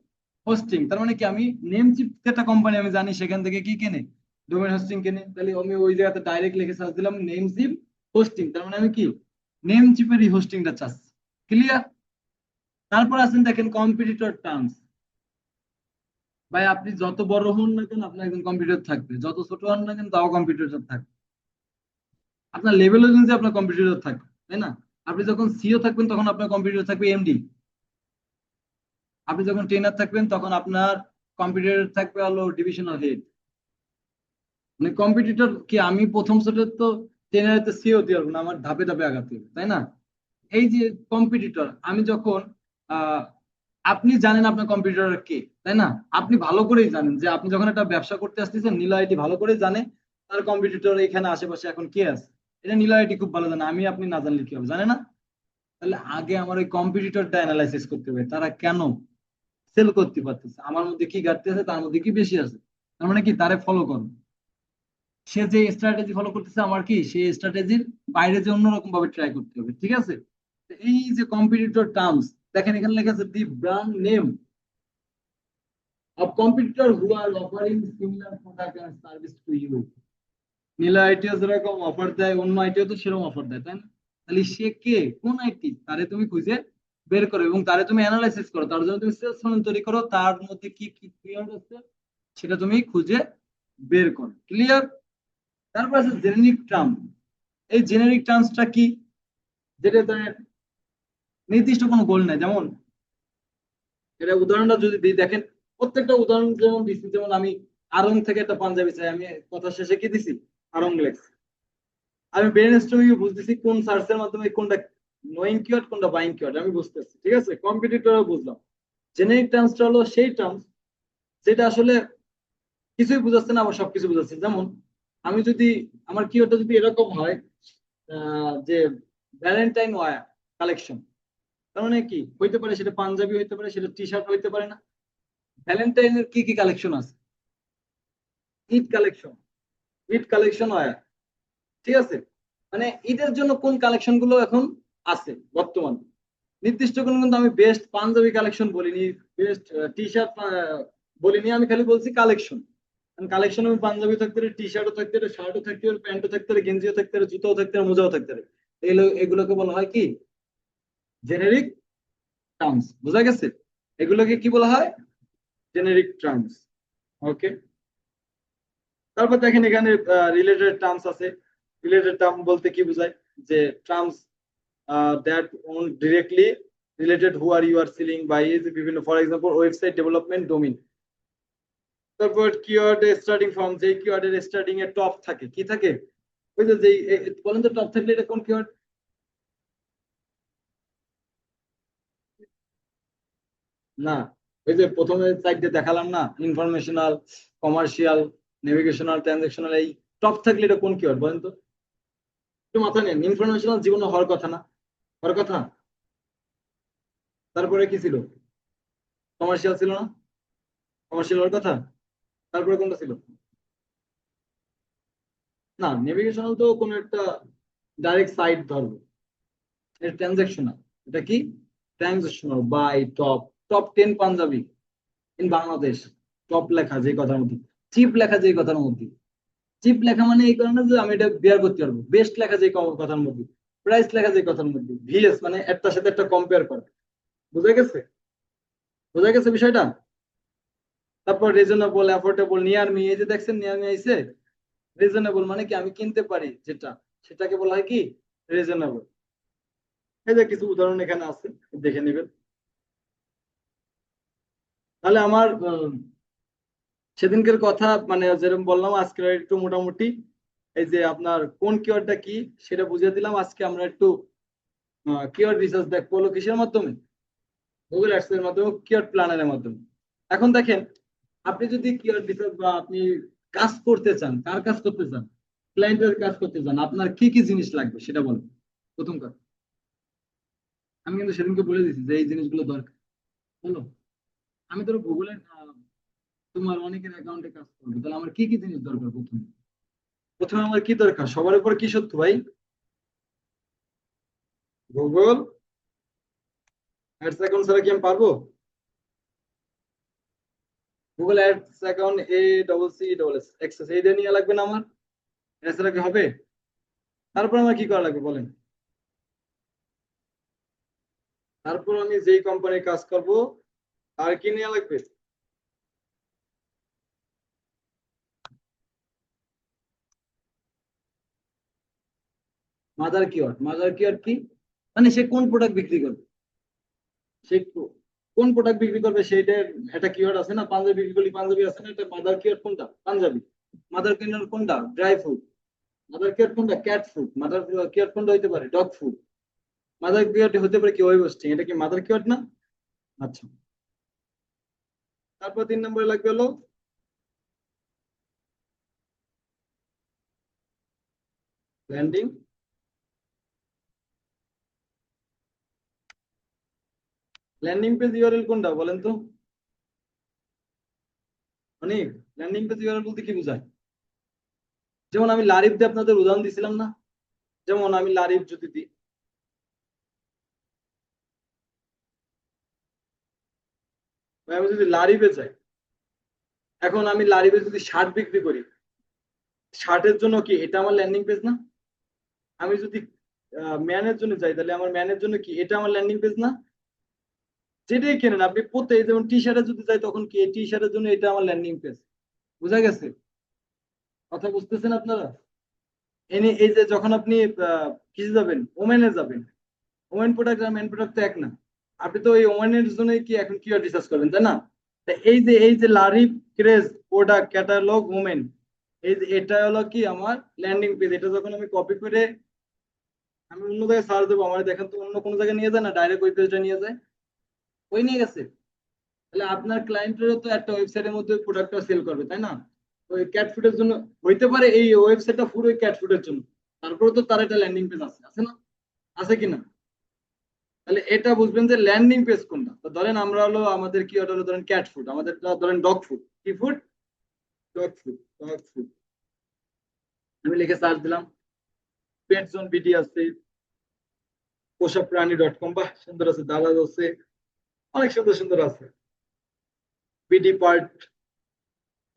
হোস্টিং, তার মানে কি আমি নেমচিপ একটা কোম্পানি আমি জানি সেখান থেকে কি কেনে ডোমেন হোস্টিং কেনে, তাহলে আমি ওই জায়গাতে ডাইরেক্ট লিখে সার্চ দিলাম নেমচিপ হোস্টিং, তার মানে আমি কি নেমচিপের হোস্টিংটা চাচ্ছি, ক্লিয়ার। তারপর আছেন দেখেন কম্পিটিটর টার্মস, ভাই আপনি যত বড় হন না কেন আপনার একজন কম্পিটিটর থাকবে, যত ছোট হন না কেন তাও কম্পিটিটর থাকবে, আপনার লেভেল অনুযায়ী আপনার কম্পিটিটর থাকবে, তাই না, আপনি যখন সিও থাকবেন তখন আপনার কম্পিটিটর থাকবে এমডি, আপনি যখন ট্রেনার থাকবেন তখন আপনার কম্পিটিটর থাকবে হলো ডিভিশনাল হেড, মানে কম্পিটিটর কি আমি প্রথম সেটের তো ট্রেনারে তো সিও দিতে পারবো না, আমার ধাপে ধাপে আগাতে হবে, তাই না, এই যে কম্পিটিটর, আমি যখন আহ আপনি জানেন আপনার কম্পিউটার কে, তাই না? আপনি ভালো করেই জানেন যে আপনি যখন একটা ব্যবসা করতে আসতেছেন, নীলা আইটি ভালো করে জানে তার কম্পিটিটর এখানে আশেপাশে এখন কে আছে। এটা নীলা আইটি খুব ভালো জানে, আমি আপনি না জানলে কি হবে, জানে না? তাহলে আগে আমার ওই কম্পিটিটরটা অ্যানালাইসিস করতে হবে, তারা কেন সেল করতে পারতেছে, আমার মধ্যে কি ঘাটতি আছে, তার মধ্যে কি বেশি আছে। তার মানে কি, তারে ফলো করো। সে যে স্ট্র্যাটেজি ফলো করতেছে, আমার কি সেই স্ট্র্যাটেজির বাইরে যে অন্যরকম ভাবে ট্রাই করতে হবে, ঠিক আছে? তো এই যে কম্পিটিটর টার্মস, দেখেন এখানে লেখা আছে the brand name of competitor who are offering similar product and service to you. Neela আইটিও যেরকম অফার দেয়, অন্য আইটিও তো সেরকম অফার দেয়, তাই না? তাহলে সে কে, কোন আইটি, তারে তুমি খুঁজে বের করো এবং তারে তুমি অ্যানালাইসিস করো, তার জন্য তুমি সেলস ফুnnel তৈরি করো, তার মধ্যে কি কি ক্লিয়ার আছে সেটা তুমি খুঁজে বের করো। ক্লিয়ার? তারপর আছে জেনেরিক টার্ম। এই জেনেরিক টার্মসটা কি? যেটা তার নির্দিষ্ট কোনো গোল নাই। যেমন এটা উদাহরণটা যদি দিই, দেখেন প্রত্যেকটা উদাহরণ যেমন দিচ্ছি, যেমন আমি আড়ং থেকে একটা পাঞ্জাবি চাই, আমি কথা শেষে কি দিছি, আড়ং লেখছি। আমি ব্রেন স্টর্মিং এ বুঝতেছি কোন সার্চের মাধ্যমে কোনটা নোয়িং কিওয়ার্ড কোনটা বাইং কিওয়ার্ড আমি বুঝতেছি, ঠিক আছে? কম্পিটিটরও বুঝলাম। জেনেরিক টার্মসটা হলো সেই টার্মস যেটা আসলে কিছুই বুঝাচ্ছে না, আবার সবকিছু বুঝাচ্ছে। যেমন আমি যদি, আমার কিওয়ার্ডটা যদি এরকম হয় যে ভ্যালেন্টাইন ওয়্যার কালেকশন, তার মানে কি হইতে পারে, সেটা পাঞ্জাবি হইতে পারে, সেটা টি শার্ট হইতে পারে না? ভ্যালেন্টাইনের কি কি কালেকশন আছে? ঈদ কালেকশন, ঈদ কালেকশন হয়, ঠিক আছে? মানে ঈদের জন্য কোন কালেকশন গুলো এখন আছে বর্তমানে, নির্দিষ্ট কোনো কিন্তু আমি বেস্ট পাঞ্জাবি কালেকশন বলিনি, বেস্ট টি শার্ট বলিনি, আমি খালি বলছি কালেকশন। কালেকশন আমি পাঞ্জাবি থাকতে পারে, টি শার্টও থাকতে পারে, শার্টও থাকতে পারে, প্যান্টও থাকতে পারে, গেঞ্জিও থাকতে পারে, জুতোও থাকতে পারে, মোজাও থাকতে পারে। এগুলোকে বলা হয় কি, জেনেরিক টার্মস। বোঝা গেছে? এগুলোকে কি বলা হয়, জেনেরিক টার্মস। ওকে। তারপর দেখেন এখানে রিলেটেড টার্মস আছে। রিলেটেড টার্ম বলতে কি বোঝায়, যে terms that directly related who are you are selling buy, বিভিন্ন for example website development domain. তারপর কিওয়ার্ড স্টার্টিং ফ্রম, যে কিওয়ার্ডের স্টার্টিং এ টপ থাকে, কি থাকে, ওই যে বলেন তো টপ থাকলে এটা কোন কিওয়ার্ড? না, ওই যে প্রথমে সাইডে দেখালাম না, ইনফরমেশনাল, কমার্শিয়াল, নেভিগেশনাল, ট্রানজাকশনাল, এই টপ থাকলে এটা কোন কিওয়ার্ড বলেন তো? একটু মাথা নেন, ইনফরমেশনাল জীবনে হওয়ার কথা না, হওয়ার কথা। তারপরে কি ছিল, কমার্শিয়াল ছিল না, কমার্শিয়াল হওয়ার কথা। তারপরে কোনটা ছিল? না, নেভিগেশনাল তো কোন একটা ডাইরেক্ট সাইট ধরবো, এটা ট্রানজাকশনাল। এটা কি, transactional buy top. Top 10 panjabi in Bangladesh, top লেখা যে কথার মধ্যে, চিপ লেখা যে কথার মধ্যে। চিপ লেখা মানে এই কারণে যে আমি এটা বিয়ার করতে পারবো, বেস্ট লেখা যে কথার মধ্যে, প্রাইস লেখা যে কথার মধ্যে, ভিএস মানে একটার সাথে একটা কম্পেয়ার করা। বুঝা গেছে? বোঝা গেছে বিষয়টা? তারপর রিজনেবল, অ্যাফোর্ডেবল, নিয়ার মি, এই যে দেখছেন নিয়ার মি আইছে। রিজনেবল মানে কি, আমি কিনতে পারি যেটা, সেটাকে বলা হয় কি, রিজনেবল। এই যে কিছু উদাহরণ এখানে আছে, দেখে নেবেন। তাহলে আমার সেদিনকার কথা মানে যেরকম বললাম, আজকে একটু মোটামুটি এই যে আপনার কোন কিওয়ার্ডটা কি সেটা বুঝিয়ে দিলাম। আজকে আমরা একটু কিওয়ার্ড রিসার্চ দেখবো, হলো কিসের মাধ্যমে, গুগল অ্যাডস এর মাধ্যমে, কিওয়ার্ড প্ল্যানারের মাধ্যমে। এখন দেখেন, আপনি যদি কিওয়ার্ড রিসার্চ বা আপনি কাজ করতে চান, কার কাজ করতে চান, ক্লায়েন্টের কাজ করতে চান, আপনার কি কি জিনিস লাগবে সেটা বলুন। প্রথম কথা, আমি কিন্তু সেদিনকে বলে দিচ্ছি যে এই জিনিসগুলো দরকার। বলো, আমি ধরো গুগলের তোমার অনেকের অ্যাকাউন্টে কাজ করবো, তাহলে আমার কি কি জিনিস দরকার? প্রথমে প্রথমে আমার কি দরকার, সবার উপর কি সত্য ভাই, গুগল অ্যাডস অ্যাকাউন্ট ছাড়া কি আমি পারবো? Google ads account ACC access, এইটা নিয়ে লাগবে না আমার, এছাড়া কি হবে? তারপর আমার কি করা লাগবে বলেন? তারপর আমি যেই কোম্পানির কাজ করব আর কি নেওয়া লাগবে? মাদার কিওয়ার্ড কি, মানে সে কোন প্রোডাক্ট বিক্রি করবে, সে কোন প্রোডাক্ট বিক্রি করবে সেইটার একটা কিওয়ার্ড আছে না। পাঞ্জাবি বিক্রি করলে পাঞ্জাবি আছে না, এটা মাদার কিওয়ার্ড কোনটা, পাঞ্জাবি। মাদার কিওয়ার্ড কোনটা, ড্রাই ফুড। মাদার কিওয়ার্ড কোনটা, ক্যাট ফুড। মাদার কিওয়ার্ড কোনটা হইতে পারে, ডগ ফুড। মাদার কিওয়ার্ড হতে পারে কি, ওয়েব হোস্টিং, এটা কি মাদার কিওয়ার্ড না? আচ্ছা, তারপর 3 নম্বরে লাগবে হলো ল্যান্ডিং ল্যান্ডিং পেজ ইউআরএল কোনটা বলেন তো? মানে ল্যান্ডিং পেজ ইউআরএল বলতে কি বোঝায়? যেমন আমি লারিফ দিয়ে আপনাদের উদাহরণ দিছিলাম না, যেমন আমি লারিফ যদি দিই, আমি যদি লারিফে যাই, এখন আমি লারিফে যদি শার্ট বিক্রি করি, শার্টের জন্য কি এটা আমার ল্যান্ডিং পেজ না? আমি যদি ম্যানের জন্য যাই, তাহলে আমার ম্যানের জন্য কি এটা আমার ল্যান্ডিং পেজ না? যেটাই কেনেন আপনি প্রত্যেক, যেমন টি শার্টে যদি যাই তখন কি টি শার্টের জন্য এটা আমার ল্যান্ডিং পেজ। বুঝা গেছে? কথা বুঝতেছেন আপনারা? এনে এই যে যখন আপনি কিসে যাবেন, ওমেনে যাবেন, ওমেন প্রোডাক্ট আর মেন প্রোডাক্ট তো এক না। আপনি তো ওই ওমেনের জন্য কি এখন কিওয়ার্ড রিসার্চ করবেন, তাই না? তা এই যে লারিফ ক্রেজ প্রোডাক্ট ক্যাটালগ ওমেন, এই যে এটা হলো কি আমার ল্যান্ডিং পেজ। এটা যখন আমি কপি করে আমি অন্য জায়গায় সার্চ দেবো, আমার দেখেন তো অন্য কোনো জায়গায় নিয়ে যায় না, ডাইরেক্ট ওই পেজটা নিয়ে যায়, ওই নিয়ে গেছে। তাহলে আপনার ক্লায়েন্টেরও তো একটা ওয়েবসাইটের মধ্যে প্রোডাক্টটা সেল করবে, তাই না? ওই ক্যাট ফুডের জন্য হইতে পারে এই ওয়েবসাইটটা পুরো ক্যাট ফুডের জন্য, তারপরে তো তার একটা ল্যান্ডিং পেজ আছে, আছে না? আছে কিনা? তাহলে এটা বুঝবেন যে ল্যান্ডিং পেজ কোনটা। তো ধরেন আমরা হলো আমাদের কি ওটা হলো ধরেন ক্যাট ফুড, আমাদের ধরেন ডগ ফুড। কি food? Dog food. Dog food আমি লিখে সার্চ দিলাম, পেট জোন বিডি আছে, পোষা প্রাণী .com, বাহ সুন্দর আছে, দাদা আছে, অনেক সুন্দর সুন্দর আছে, বিডি পার্ট,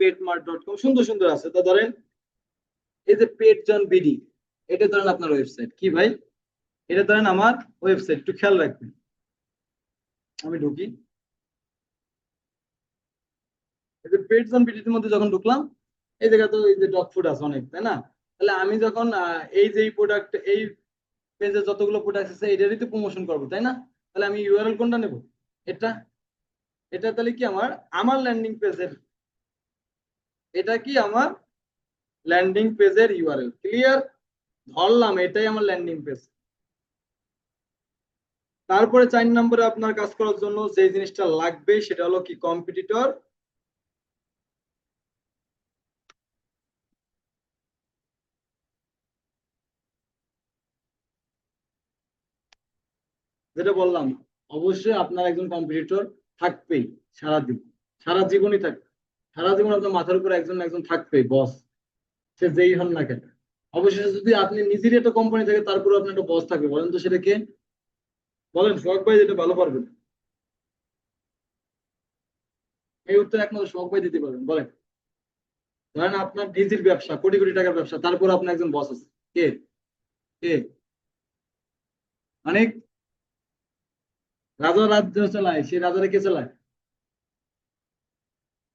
পেটমার্ট.com, সুন্দর সুন্দর আছে। তো ধরেন এই যে পেট জন বিডি, এটা ধরেন আপনার ওয়েবসাইট কি ভাই, এটা ধরেন আমার ওয়েবসাইট, একটু খেয়াল রাখবেন। আমি ঢুকি, এই যে পেট জন বিডির মধ্যে যখন ঢুকলাম, এই জায়গা তো এই যে ডগ ফুড আছে অনেক, তাই না? তাহলে আমি যখন এই যে প্রোডাক্ট, এই পেজে যতগুলো প্রোডাক্ট আছে এটারই তো প্রমোশন করবো, তাই না? তাহলে আমি ইউআরএল কোনটা নেব? এটা। এটা তাহলে কি আমার আমার ল্যান্ডিং পেজের, এটা কি আমার ল্যান্ডিং পেজের ইউআরএল। ক্লিয়ার? ধরলাম এটাই আমার ল্যান্ডিং পেজ। তারপরে 4 নম্বরে আপনার কাজ করার জন্য যে জিনিসটা লাগবে সেটা হলো কি কম্পিটিটর। যেটা বললাম, অবশ্যই আপনার একজন কম্পিটিটর থাকবেই, সারাদিন, সারা জীবনই থাকবে। সারা জীবন আপনার মাথার উপর একজন না একজন থাকবেই, বস, সে যেই হন না কেন। অবশ্যই যদি আপনি নিজেরই একটা কোম্পানি থাকে তারপরে আপনার একটা বস থাকবে, বলেন তো সেটা কে? বলেন সোহাগ ভাই, যেটা ভালো পারবেন। এই উত্তর একমাত্র সোহাগ ভাই দিতে পারবেন, বলেন। ধরেন আপনার ডিজির ব্যবসা, কোটি কোটি টাকার ব্যবসা, তারপর আপনার একজন বস আছে, কে? কে? মানে রাজা রাজ্য চালায়, সে রাজারা কে চালায়?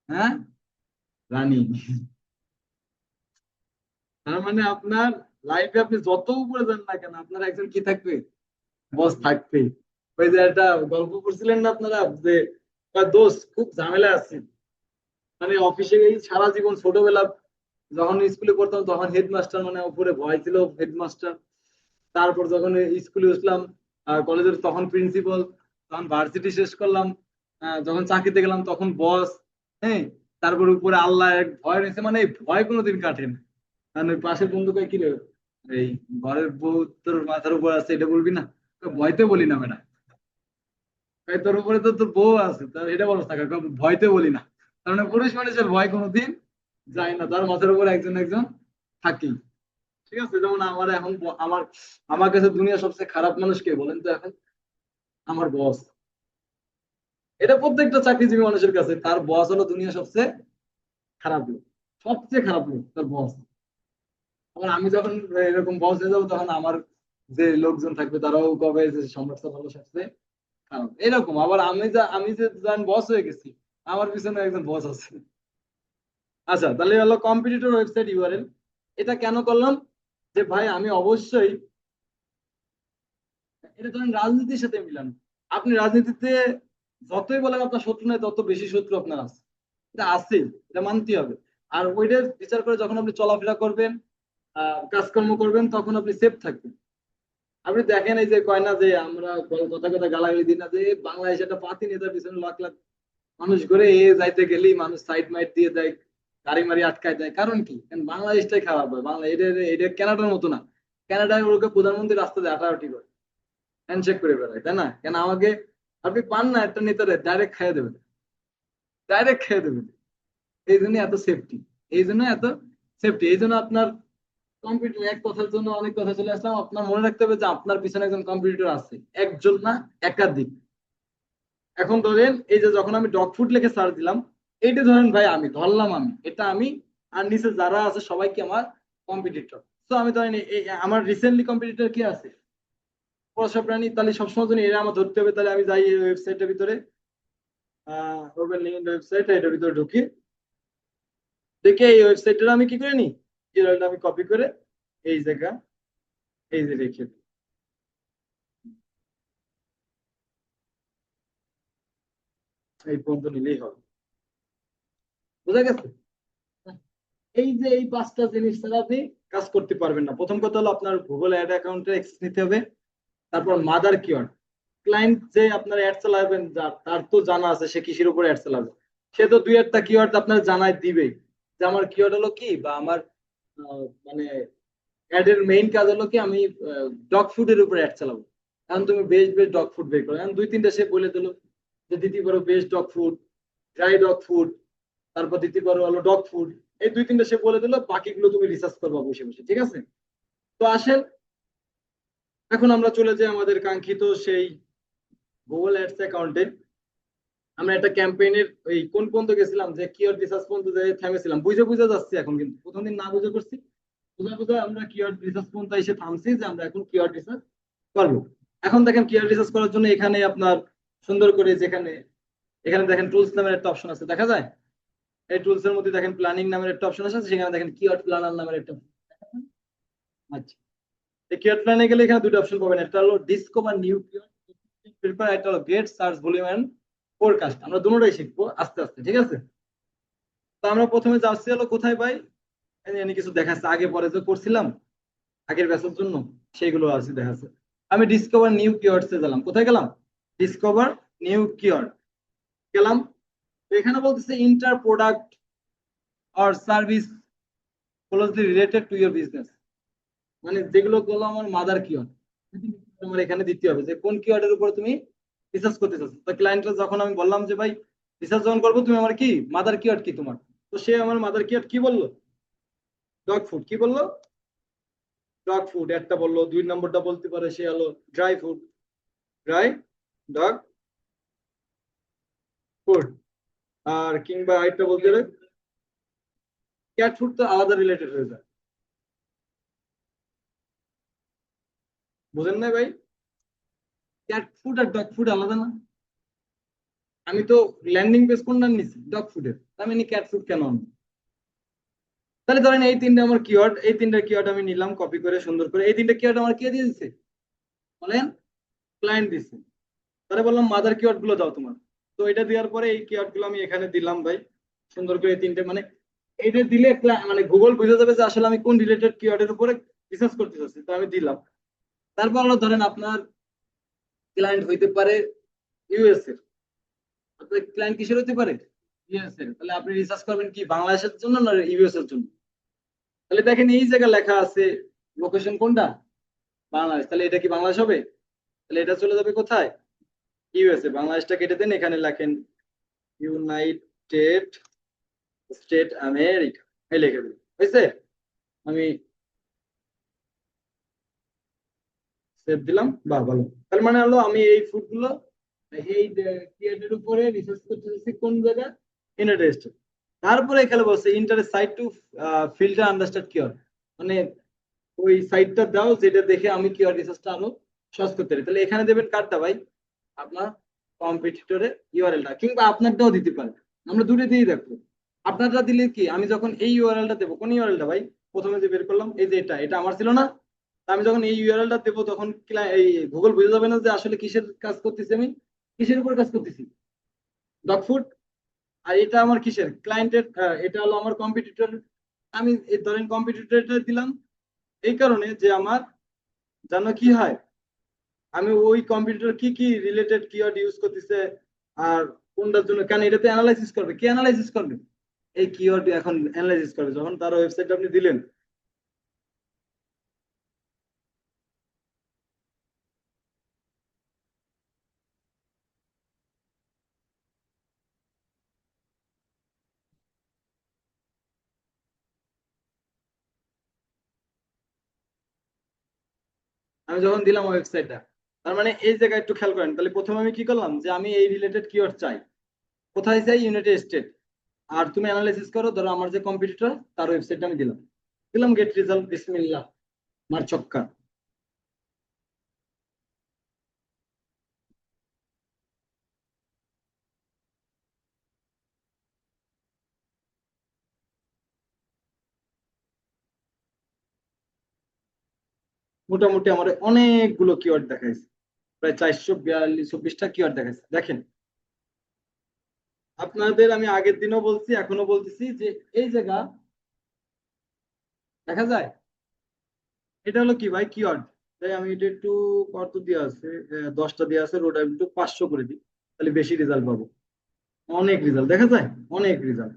হ্যাঁ, রানী। তার মানে আপনার লাইফে আপনি যত উপরে যান না কেন, আপনার একজন কি থাকবে? বস থাকবেই। ওই যে একটা গল্প করছিলেন না আপনারা, যে দোস্ত খুব ঝামেলা আছে, মানে অফিসে গিয়ে সারা জীবন, ছোটবেলা যখন স্কুলে পড়তাম তখন হেডমাস্টার মানে উপরে ভয় ছিল, হেডমাস্টার। তারপর যখন স্কুলে উঠলাম, কলেজের তখন প্রিন্সিপাল, তখন ভার্সিটি শেষ করলাম, যখন চাকরিতে গেলাম তখন বস। হ্যাঁ, তারপর উপরে আল্লাহ এক ভয় রয়েছে, মানে এই ভয় কোনোদিন কাটে না। কারণ ওই পাশের বন্ধু কয় কি রে, এই ঘরের বউ তোর মাথার উপর আছে এটা বলবি না? কয়, ভয়তে বলি না ম্যাডাম। তোর উপরে তো তোর বউ আছে, তার এটা বলো না, কয়, ভয়তে বলি না। তার মানে পুরুষ মানুষের ভয় কোনোদিন যায় না, তার মাথার উপর একজন একজন থাকেই। ঠিক আছে, যেমন আমার এখন আমার কাছে দুনিয়া সবচেয়ে খারাপ মানুষ কে বলেন তো এখন? আমার বস। এটা প্রত্যেকটা চাকরিজীবী মানুষের কাছে, তার বস হলো দুনিয়া সবচেয়ে খারাপ লোক, সবচেয়ে খারাপ লোক তার বস। আবার আমি যখন এরকম বস হয়ে যাবো তখন আমার যে লোকজন থাকবে তারাও কবে যে সম্রাট স্যার হলো সবচেয়ে খারাপ, এরকম। আবার আমি যে বস হয়ে গেছি, আমার পিছনে একজন বস আছে। আচ্ছা, তাহলে হলো কম্পিটিটর ওয়েবসাইট ইউআরএল। এটা কেন করলাম? যে ভাই আমি অবশ্যই, এটা ধরেন রাজনীতির সাথে মিলান। আপনি রাজনীতিতে যতই বলেন আপনার শত্রু নাই, তত বেশি শত্রু আপনার আছে, এটা আছে, এটা মানতে হবে। আর ওইটার বিচার করে যখন আপনি চলাফেরা করবেন, কাজকর্ম করবেন, তখন আপনি সেফ থাকবেন। আপনি দেখেন এই যে কয় না যে আমরা কথা কথা গালাগালি দিই না যে বাংলাদেশ একটা পাতি নেতার পিছনে লাখ লাখ মানুষ ঘুরে এ যাইতে গেলেই মানুষ সাইড মাইট দিয়ে দেয়, গাড়ি মারি আটকায় দেয়, কারণ কি? কারণ বাংলাদেশটাই খারাপ হয়। বাংলা এটা এটা কানাডার মতো না। কানাডায় ওকে প্রধানমন্ত্রী রাস্তা দিয়ে হাঁটাহাঁটি করে, হ্যান্ডশেক করে বেড়ায়, তাই না? কেন আমাকে আপনি পান না একটা নেতারে ডাইরেক্ট খাইয়ে দেবেন, ডাইরেক্ট খেয়ে দেবেন। এই জন্য এত সেফটি, এই জন্য এত সেফটি, এই জন্য আপনার কম্পিউটার এক কথার জন্য অনেক কথা চলে আসলাম। আপনার মনে রাখতে হবে যে আপনার পিছনে একজন কম্পিউটার আছে, একজন না, একাধিক। এখন ধরেন এই যে যখন আমি ডগ ফুড লিখে সার্চ দিলাম, এইটা ধরেন ভাই আমি ধরলাম, আমি এটা আমি, আর নিচে যারা আছে সবাই কি আমার কম্পিটিটর। তো আমি ধরেন আমার রিসেন্টলি কম্পিটিটর কি আছে, পরশা প্রাণী, তাহলে সবসময় জন্য এরা আমার ধরতে হবে। তাহলে আমি যাই এই ওয়েবসাইটের ভিতরে, ওপেন লিঙ্ক ওয়েবসাইট, এটার ভিতরে ঢুকি, দেখে এই ওয়েবসাইটটা আমি কি করে নিই, ইউআরএলটা আমি কপি করে এই জায়গা, এই যে রেখে দিই। এই পর্যন্ত নিলেই হবে। বুঝা গেছে? এই যে এই পাঁচটা জিনিস ছাড়া আপনি কাজ করতে পারবেন না। প্রথম কথা হলো আপনার গুগল অ্যাড অ্যাকাউন্টে অ্যাক্সেস নিতে হবে। তারপর মাদার কিওয়ার্ড, ক্লায়েন্ট যে আপনার অ্যাড চালাবেন যার, তার তো জানা আছে সে কিসের উপরে অ্যাড চালাবে। সে তো দুই একটা কিওয়ার্ড আপনার জানাই দিবেই, যে আমার কিওয়ার্ড হলো কি, বা আমার মানে অ্যাড এর মেইন কাজ হলো কি, আমি ডগ ফুডের উপরে অ্যাড চালাবো। এখন তুমি বেস্ট বেস্ট ডগ ফুড বের করো, এখন দুই তিনটা সে বলে দিল যে দিতে পারো best dog food, dry dog food, তারপর দিতে পারো হলো ডগ ফুড। এই দুই তিনটা সে বলে দিল, বাকিগুলো তুমি রিসার্চ করবা বসে বসে, ঠিক আছে? তো আসেন এখন আমরা চলে যাই আমাদের কাঙ্ক্ষিত সেই গুগল অ্যাডস অ্যাকাউন্টে। আমরা একটা ক্যাম্পেইনের ওই কোন পর্যন্ত গেছিলাম, যে কিওয়ার্ড রিসার্চ পর্যন্ত যে থেমেছিলাম, বুঝে বুঝে যাচ্ছি এখন, কিন্তু প্রথম দিন না বুঝে করছি, বুঝে বুঝে আমরা কিওয়ার্ড রিসার্চ পর্যন্ত এসে থামছি, যে আমরা এখন কিওয়ার্ড রিসার্চ করবো। এখন দেখেন কিওয়ার্ড রিসার্চ করার জন্য এখানে আপনার সুন্দর করে যেখানে, এখানে দেখেন টুলস নামের একটা অপশন আছে, দেখা যায়? এই টুলস এর মধ্যে দেখেন প্ল্যানিং নামের একটা অপশন আছে, সেখানে দেখেন কিওয়ার্ড প্ল্যানার নামের একটা, আচ্ছা, এই কিওয়ার্ড প্ল্যানে গেলে এখানে দুটো অপশন পাবেন, একটা হলো ডিসকভার নিউ কিওয়ার্ড প্রিপেয়ার, একটা হলো get search volume and forecast. আমরা দুটোটাই শিখবো আস্তে আস্তে, ঠিক আছে? তো আমরা প্রথমে যাচ্ছি হলো কোথায় ভাই, এখানে কিছু দেখাচ্ছে আগে পরে যে করছিলাম আগের ব্যাচের জন্য, সেইগুলো আছে দেখাচ্ছে। আমি ডিসকভার নিউ কিওয়ার্ডস এ গেলাম, কোথায় গেলাম, ডিসকভার নিউ কিওয়ার্ড গেলাম। তো এখানে বলতেছে inter product or service closely related to your business, মানে যেগুলো করলো আমার মাদার কিওয়ার্ড, আমার এখানে দিতে হবে যে কোন কিওয়ার্ডের উপর তুমি রিসার্চ করতে চাচ্ছ। তো ক্লায়েন্টরা যখন আমি বললাম যে ভাই রিসার্চ যখন করবো, তুমি আমার কি মাদার কিওয়ার্ড কি তোমার, তো সে আমার মাদার কিওয়ার্ড কি বললো, ডগ ফুড। কি বললো? ডগ ফুড একটা বললো। দুই নম্বরটা বলতে পারে সে হলো dry food, dry dog food. আর কিংবা আরেকটা বলতে পারে ক্যাট ফুড, তো আলাদা রিলেটেড হয়ে যায়। বুঝেন না ভাই? ক্যাট ফুড আর ডগ ফুড আলাদা না। আমি তো ল্যান্ডিং পেজ কোনটা নিছি, ডগ ফুডের, আমি নি ক্যাট ফুড কেন আনবো? তাহলে ধরেন এই তিনটা আমার কিওয়ার্ড, এই তিনটা কিওয়ার্ড আমি নিলাম কপি করে সুন্দর করে। এই তিনটা কিওয়ার্ড আমার কে দিয়ে দিচ্ছে বলেন? ক্লায়েন্ট দিচ্ছে। তাহলে বললাম মাদার কিওয়ার্ড গুলো দাও তোমার। তো এটা দেওয়ার পরে এই কিওয়ার্ড গুলো আমি এখানে দিলাম ভাই, সুন্দর করে এই তিনটে, মানে এইটা দিলে মানে গুগল বুঝে যাবে যে আসলে আমি কোন রিলেটেড কিওয়ার্ডের উপরে রিসার্চ করতে চাচ্ছি। তো আমি দিলাম। তারপর হলো ধরেন আপনার ক্লায়েন্ট হইতে পারে ইউএস এর, আপনার ক্লায়েন্ট কিসের হইতে পারে, ইউএস এর। তাহলে আপনি রিসার্চ করবেন কি বাংলাদেশের জন্য না ইউএস এর জন্য? তাহলে দেখেন এই জায়গায় লেখা আছে লোকেশন কোনটা, বাংলাদেশ, তাহলে এটা কি বাংলাদেশ হবে? তাহলে এটা চলে যাবে কোথায়, ইউএসএ। বাংলাদেশটা কেটে দেন, এখানে লেখেন ইউনাইটেড স্টেট আমেরিকা, এই লিখে দিন, হয়েছে? আমি সেভ দিলাম, বা ভালো। তার মানে হলো আমি এই ফুড গুলো এই ক্রিয়েটের উপরে রিসার্চ করতে চাচ্ছি কোন জায়গা, ইউনাইটেড স্টেট। তারপরে এখানে বলছে interest site to filter understand keyword, মানে ওই সাইটটা দাও যেটা দেখে আমি কিওয়ার্ড রিসার্চটা আরো সহজ করতে পারি। তাহলে এখানে দেবেন কার্ডটা ভাই, আপনার কম্পিটিটরের ইউআরএলটা, কিংবা আপনারটাও দিতে পারেন। আমরা দুটো দিয়ে দেখবো। আপনারটা দিলে কি, আমি যখন এই ইউআরএলটা দেবো, কোন ইউআরএলটা ভাই, প্রথমে যে বের করলাম এই যে এটা, এটা আমার ছিল না? তা আমি যখন এই ইউআরএলটা দেবো, তখন এই গুগল বুঝে যাবে না যে আসলে কিসের কাজ করতেছি, আমি কিসের উপর কাজ করতেছি, ডগ ফুড। আর এটা আমার কিসের, ক্লায়েন্টের, এটা হলো আমার কম্পিটিটর। আমি ধরেন কম্পিটিটরটা দিলাম এই কারণে যে আমার যেন কি হয়, আমি ওই কম্পিউটার কি কি রিলেটেড কিওয়ার্ড ইউজ করতেছে আর কোনটার জন্য, কেন এটাতে অ্যানালাইসিস করবে, কে অ্যানালাইসিস করবে? এই কিওয়ার্ড এখন অ্যানালাইসিস করবে যখন তার ওয়েবসাইট আপনি দিলেন। আমি যখন দিলাম ওয়েবসাইটটা, তার মানে এই জায়গায় একটু খেয়াল করেন, তাহলে প্রথমে আমি কি করলাম যে আমি এই রিলেটেড কিওয়ার্ড চাই, কোথায় চাই? United state. আর তুমি অ্যানালাইসিস করো, ধরো আমার যে কম্পিটিটর তার ওয়েবসাইটটা আমি দিলাম, দিলাম গেট রেজাল্ট, বিসমিল্লাহ, মার চক্কা। মোটামুটি আমার অনেকগুলো কিওয়ার্ড দেখাইছে, প্রায় 442-440টা কিওয়ার্ড দেখাইছে। দেখেন, আপনাদের আমি আগের দিনও বলছি, এখনো বলতেছি যে এই জায়গা দেখা যায়, এটা হলো কি ভাই কিওয়ার্ড। তাই আমি এটা একটু কত দিয়ে আছে, 10টা দিয়ে আছে, রোড একটু 500 করে দিই, তাহলে বেশি রেজাল্ট পাবো। অনেক রেজাল্ট দেখা যায়, অনেক রেজাল্ট।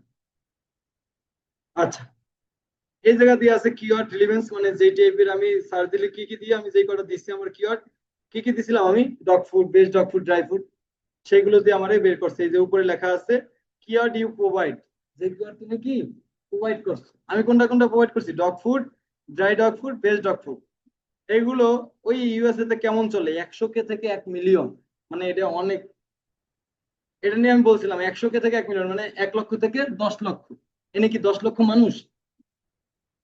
আচ্ছা, এই জায়গা দিয়ে আছে কিওয়ার্ড রিলেভেন্স, মানে যেই টাইপের আমি সার্চ দিলে কি কি দিয়ে, আমি যেই কটা দিচ্ছি আমার কিওয়ার্ড, কি কি দিছিলাম আমি, dog food, best dog food, dry food, সেগুলো দিয়ে আমারে বের করছে। এই যে উপরে লেখা আছে কিওয়ার্ড ইউ প্রোভাইড, যে কিওয়ার্ড তুমি কি প্রোভাইড করছো, আমি কোনটা কোনটা প্রোভাইড করছি, dog food, dry dog food, best dog food. এগুলো ওই ইউএসএ তে কেমন চলে, 100K থেকে 1 মিলিয়ন, মানে এটা অনেক। এটা নিয়ে আমি বলছিলাম 100K থেকে 1 মিলিয়ন, মানে 1 লক্ষ থেকে 10 লক্ষ। এনে কি 10 লক্ষ মানুষ?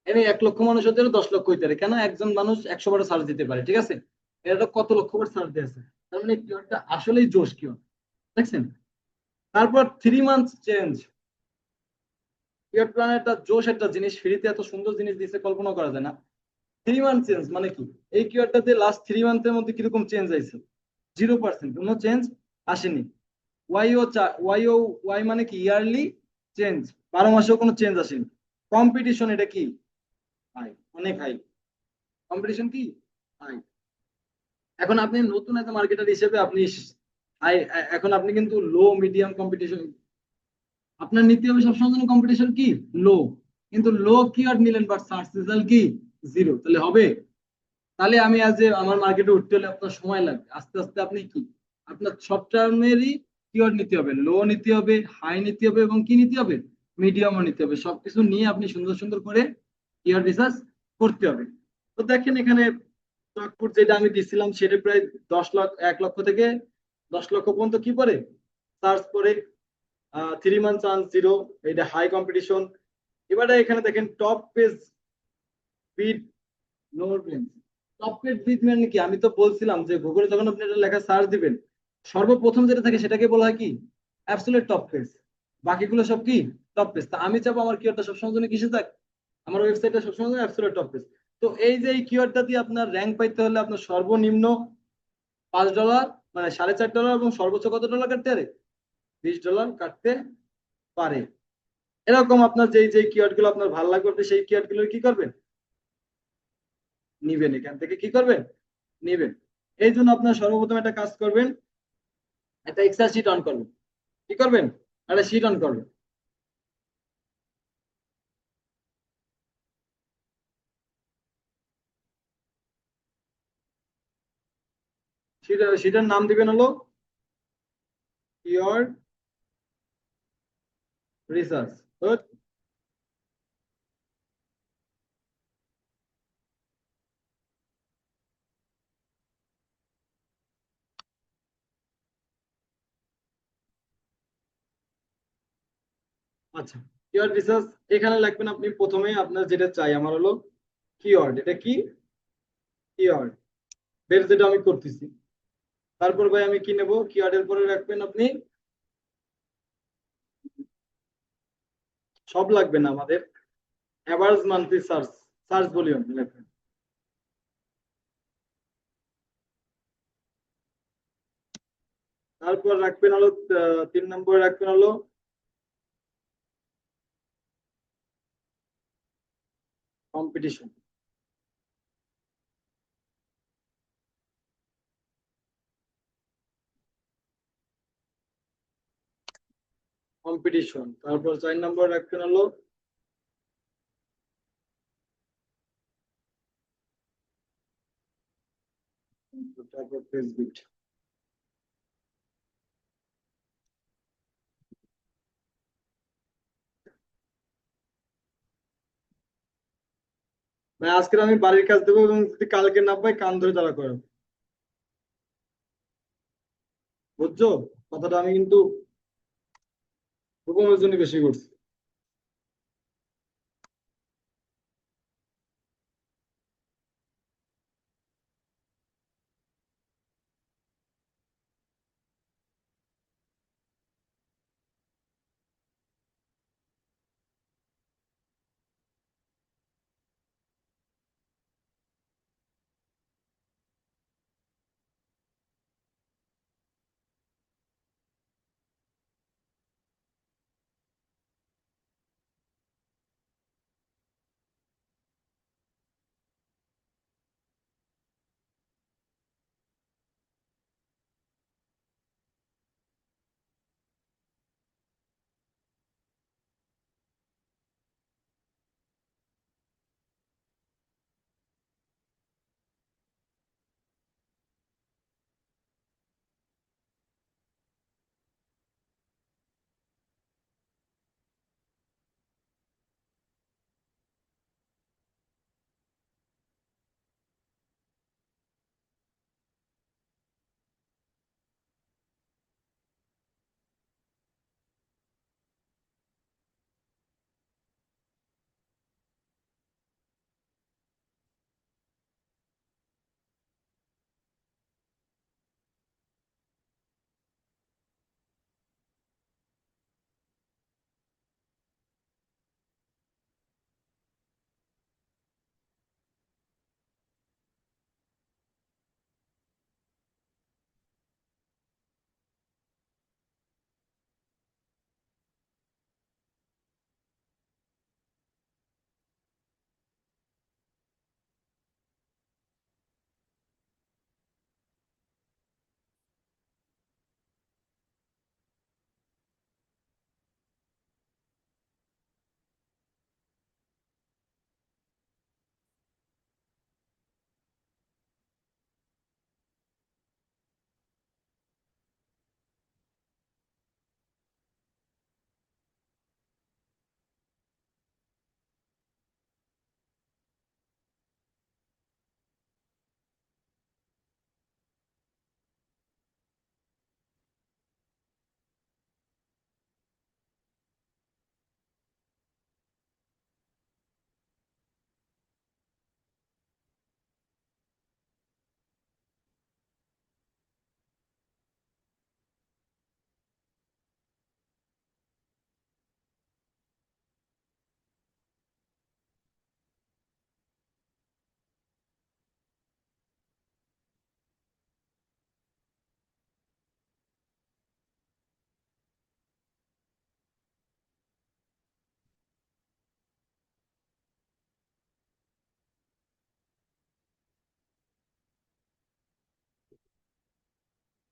এনে 1 লক্ষ মানুষ হতে 10 লক্ষ হইতে পারে, কেন? একজন মানুষ 100 বার সার্চ দিতে পারে, ঠিক আছে? এটা কত লক্ষ বার সার্চ দিয়েছে, তার মানে কিওয়ার্ডটা আসলেই জোশ কিওয়ার্ড, দেখছেন? তারপর 3 মান্থ চেঞ্জ, কিওয়ার্ড প্ল্যান একটা জোশ একটা জিনিস, ফ্রিতে এত সুন্দর জিনিস দিচ্ছে কল্পনা করা যায় না। 3 মান্থ চেঞ্জ মানে কি? এই কিওয়ার্ডটাতে লাস্ট 3 মান্থের মধ্যে কিরকম চেঞ্জ আইছে? 0%, কোনো চেঞ্জ আসেনি। ওয়াই ওয়াই মানে কি? ইয়ারলি চেঞ্জ, 12 মাসেও কোনো চেঞ্জ আসেনি। কম্পিটিশন এটা কি? হাই, অনেক হাই। কম্পিটিশন কি? হাই। এখন আপনি নতুন একটা মার্কেটার হিসেবে আপনি হাই, এখন আপনি কিন্তু লো মিডিয়াম কম্পিটিশন, আপনার নিতে হবে সবসময় জন্য কম্পিটিশন কি? লো। কিন্তু লো কিওয়ার্ড নিলেন বাট সার্চ রেজাল্ট কি? জিরো, তাহলে হবে? তাহলে আমি আজ যে আমার মার্কেটে উঠতে হলে আপনার সময় লাগবে, আস্তে আস্তে আপনি কি, আপনার সব টার্মেরই কিওয়ার্ড নিতে হবে, লো নিতে হবে, হাই নিতে হবে, এবং কি নিতে হবে? মিডিয়ামও নিতে হবে। সবকিছু নিয়ে আপনি সুন্দর সুন্দর করে কিওয়ার্ড রিসার্চ করতে হবে। তো দেখেন এখানে চকফুড যেটা আমি দিছিলাম সেটা প্রায় 10 লাখ, 1 লক্ষ থেকে 10 লক্ষ পর্যন্ত কি পড়ে সার্চ করে। 3 মান্থ চান্স জিরো, এটা হাই কম্পিটিশন। এবারে এখানে দেখেন টপ পেজ বিট নোর প্লেন। টপ পেজ বিট মানে কি? আমি তো বলছিলাম যে গুগলে যখন আপনি এটা লেখা সার্চ দিবেন, সর্বপ্রথম যেটা থাকে সেটাকে বলা হয় কি? Absolute top page. বাকিগুলো সব কি? Top page. তা আমি চাবো আমার কিওয়ার্ডটা সবসময় জন্য কিসে থাক, আমার ওয়েবসাইটটা সবসময় জন্য অ্যাবসলিউট টপ পেজ। তো এই যে এই কিওয়ার্ডটা দিয়ে আপনার র্যাঙ্ক পাইতে হলে আপনার সর্বনিম্ন $5, মানে $4.5, এবং সর্বোচ্চ কত ডলার কাটতে পারে? $20 কাটতে পারে। এরকম আপনার যেই যেই কিওয়ার্ড গুলো আপনার ভালো লাগবে, আপনি সেই কিওয়ার্ড গুলো কি করবেন? নিবেন, এখান থেকে কি করবেন? নিবেন। এই জন্য আপনার সর্বপ্রথম একটা কাজ করবেন, একটা এক্সেল শিট অন করবেন। কি করবেন? একটা শিট অন করবেন। শিটের নাম দিবেন হলো কিওয়ার্ড রিসার্চ। আচ্ছা, কিওয়ার্ড রিসার্চ এখানে লিখবেন আপনি প্রথমে আপনার যেটা চাই, আমার হলো কিওয়ার্ড, এটা কি? কিওয়ার্ড বের, যেটা আমি করতেছি। তারপর ভাই আমি কি নেব, কিওয়ার্ডের পরে রাখবেন আপনি, সব লাগবে না আমাদের, average monthly search, search volume লিখবেন। তারপর রাখবেন হলো 3 নম্বরে রাখবেন হলো কম্পিটিশন। কম্পিটিশন, তারপর 4 নম্বর রাখবেন হলো তারপর ফেসবুক। ভাই আজকে আমি বাড়ির কাজ দেবো এবং যদি কালকে না পাই কান ধরে তারা করো, বুঝছো? কথাটা আমি কিন্তু হুকুমের জন্য বেশি করছি।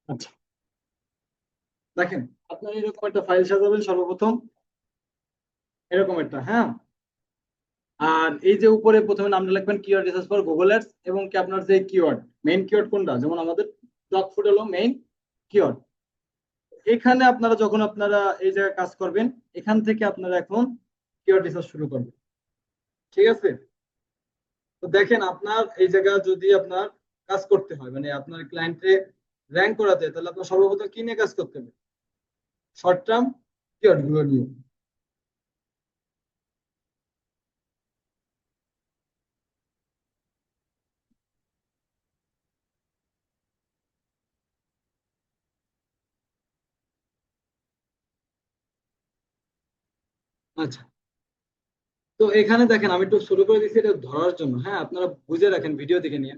আচ্ছা, দেখেন আপনার এরকম একটা ফাইল সাজাবেন সর্বপ্রথম, এরকম একটা, হ্যাঁ। আর এই যে উপরে প্রথমে নামটা লিখবেন keyword research for Google ads, এবং কি আপনার যে কিওয়ার্ড, মেইন কিওয়ার্ড কোনটা, যেমন আমাদের ডগ ফুড হলো মেইন কিওয়ার্ড। এখানে আপনারা যখন আপনারা এই জায়গায় কাজ করবেন, এখান থেকে আপনারা এখন কিওয়ার্ড রিসার্চ শুরু করবেন, ঠিক আছে? তো দেখেন আপনার এই জায়গা যদি আপনার কাজ করতে হয়, মানে আপনার ক্লায়েন্টে র্যাঙ্ক করাতে, তাহলে আপনার সর্বপ্রথম কি নিয়ে কাজ করতে হবে? শর্ট টার্ম কিওয়ার্ড গুলো নিয়ে। আচ্ছা, তো এখানে দেখেন আমি একটু শুরু করে দিচ্ছি এটা ধরার জন্য, হ্যাঁ, আপনারা বুঝে রাখেন ভিডিও দেখে নিয়ে।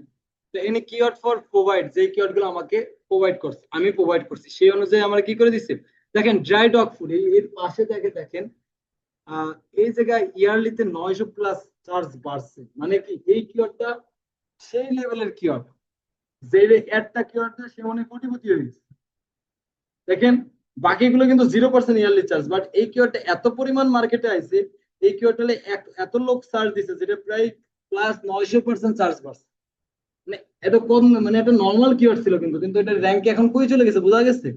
তো এখানে কিওয়ার্ড ফর প্রোভাইড, যে কিওয়ার্ড গুলো আমাকে প্রোভাইড করছে, আমি প্রোভাইড করছি, সেই অনুযায়ী আমরা কি করে দিচ্ছি। দেখেন ড্রাই ডগ ফুড, এর পাশে দেখে দেখেন আহ এই জায়গায় ইয়ারলিতে 900+ চার্জ বাড়ছে, মানে কি এই কিওয়ার্ডটা সেই লেভেলের কিওয়ার্ড, যে একটা কিওয়ার্ড সে অনেক কোটিপতি হয়ে গেছে। দেখেন বাকিগুলো কিন্তু 0% ইয়ারলি চার্জ, বাট এই কিওয়ার্ডটা এত পরিমাণ মার্কেটে আইছে, এই কিওয়ার্ডটা এত লোক সার্চ দিছে যেটা প্রায় প্লাস 900% চার্জ বাড়ছে। মানে এটা কোন মানে এটা নর্মাল কিওয়ার্ড ছিল, কিন্তু কিন্তু এটা র্যাঙ্কে এখন কই চলে গেছে বোঝা গেছে।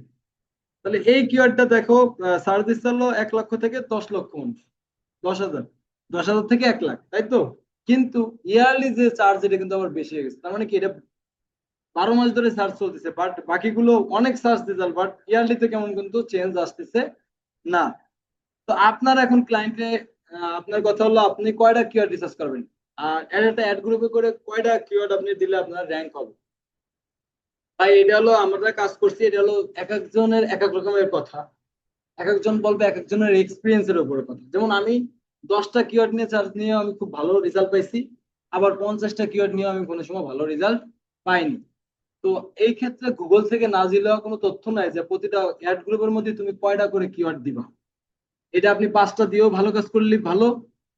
তাহলে এই কিওয়ার্ডটা দেখো, সার্চ দিচ্ছে হলো 1 লক্ষ থেকে 10 লক্ষ মানুষ, 10,000, 10,000 থেকে 1 লাখ, তাই তো? কিন্তু ইয়ারলি যে চার্জ এটা কিন্তু আবার বেশি হয়ে গেছে। তার মানে কি এটা 12 মাস ধরে সার্চ চলতেছে, বাট বাকিগুলো অনেক সার্চ রেজাল্ট, বাট ইয়ারলিতে কেমন কিন্তু চেঞ্জ আসতেছে না। তো আপনার এখন ক্লায়েন্টে, আপনার কথা হলো আপনি কয়টা কিওয়ার্ড রিসার্চ করবেন, আর একটা অ্যাড গ্রুপে করে কয়টা কিওয়ার্ড আপনি দিলে আপনার র্যাঙ্ক হবে। তাই এটা হলো আমরা কাজ করছি, এটা হলো এক একজনের এক এক রকমের কথা, এক একজন বলবে এক একজনের এক্সপিরিয়েন্সের উপরে কথা। যেমন আমি 10টা কিওয়ার্ড নিয়ে চার্জ নিয়ে আমি খুব ভালো রেজাল্ট পাইছি, আবার 50টা কিওয়ার্ড নিয়ে আমি কোনো সময় ভালো রেজাল্ট পাইনি। তো এই ক্ষেত্রে গুগল থেকে নাজিল হওয়া কোনো তথ্য নাই যে প্রতিটা অ্যাড গ্রুপের মধ্যে তুমি কয়টা করে কিওয়ার্ড দিবা। এটা আপনি 5টা দিয়েও ভালো কাজ করলে ভালো,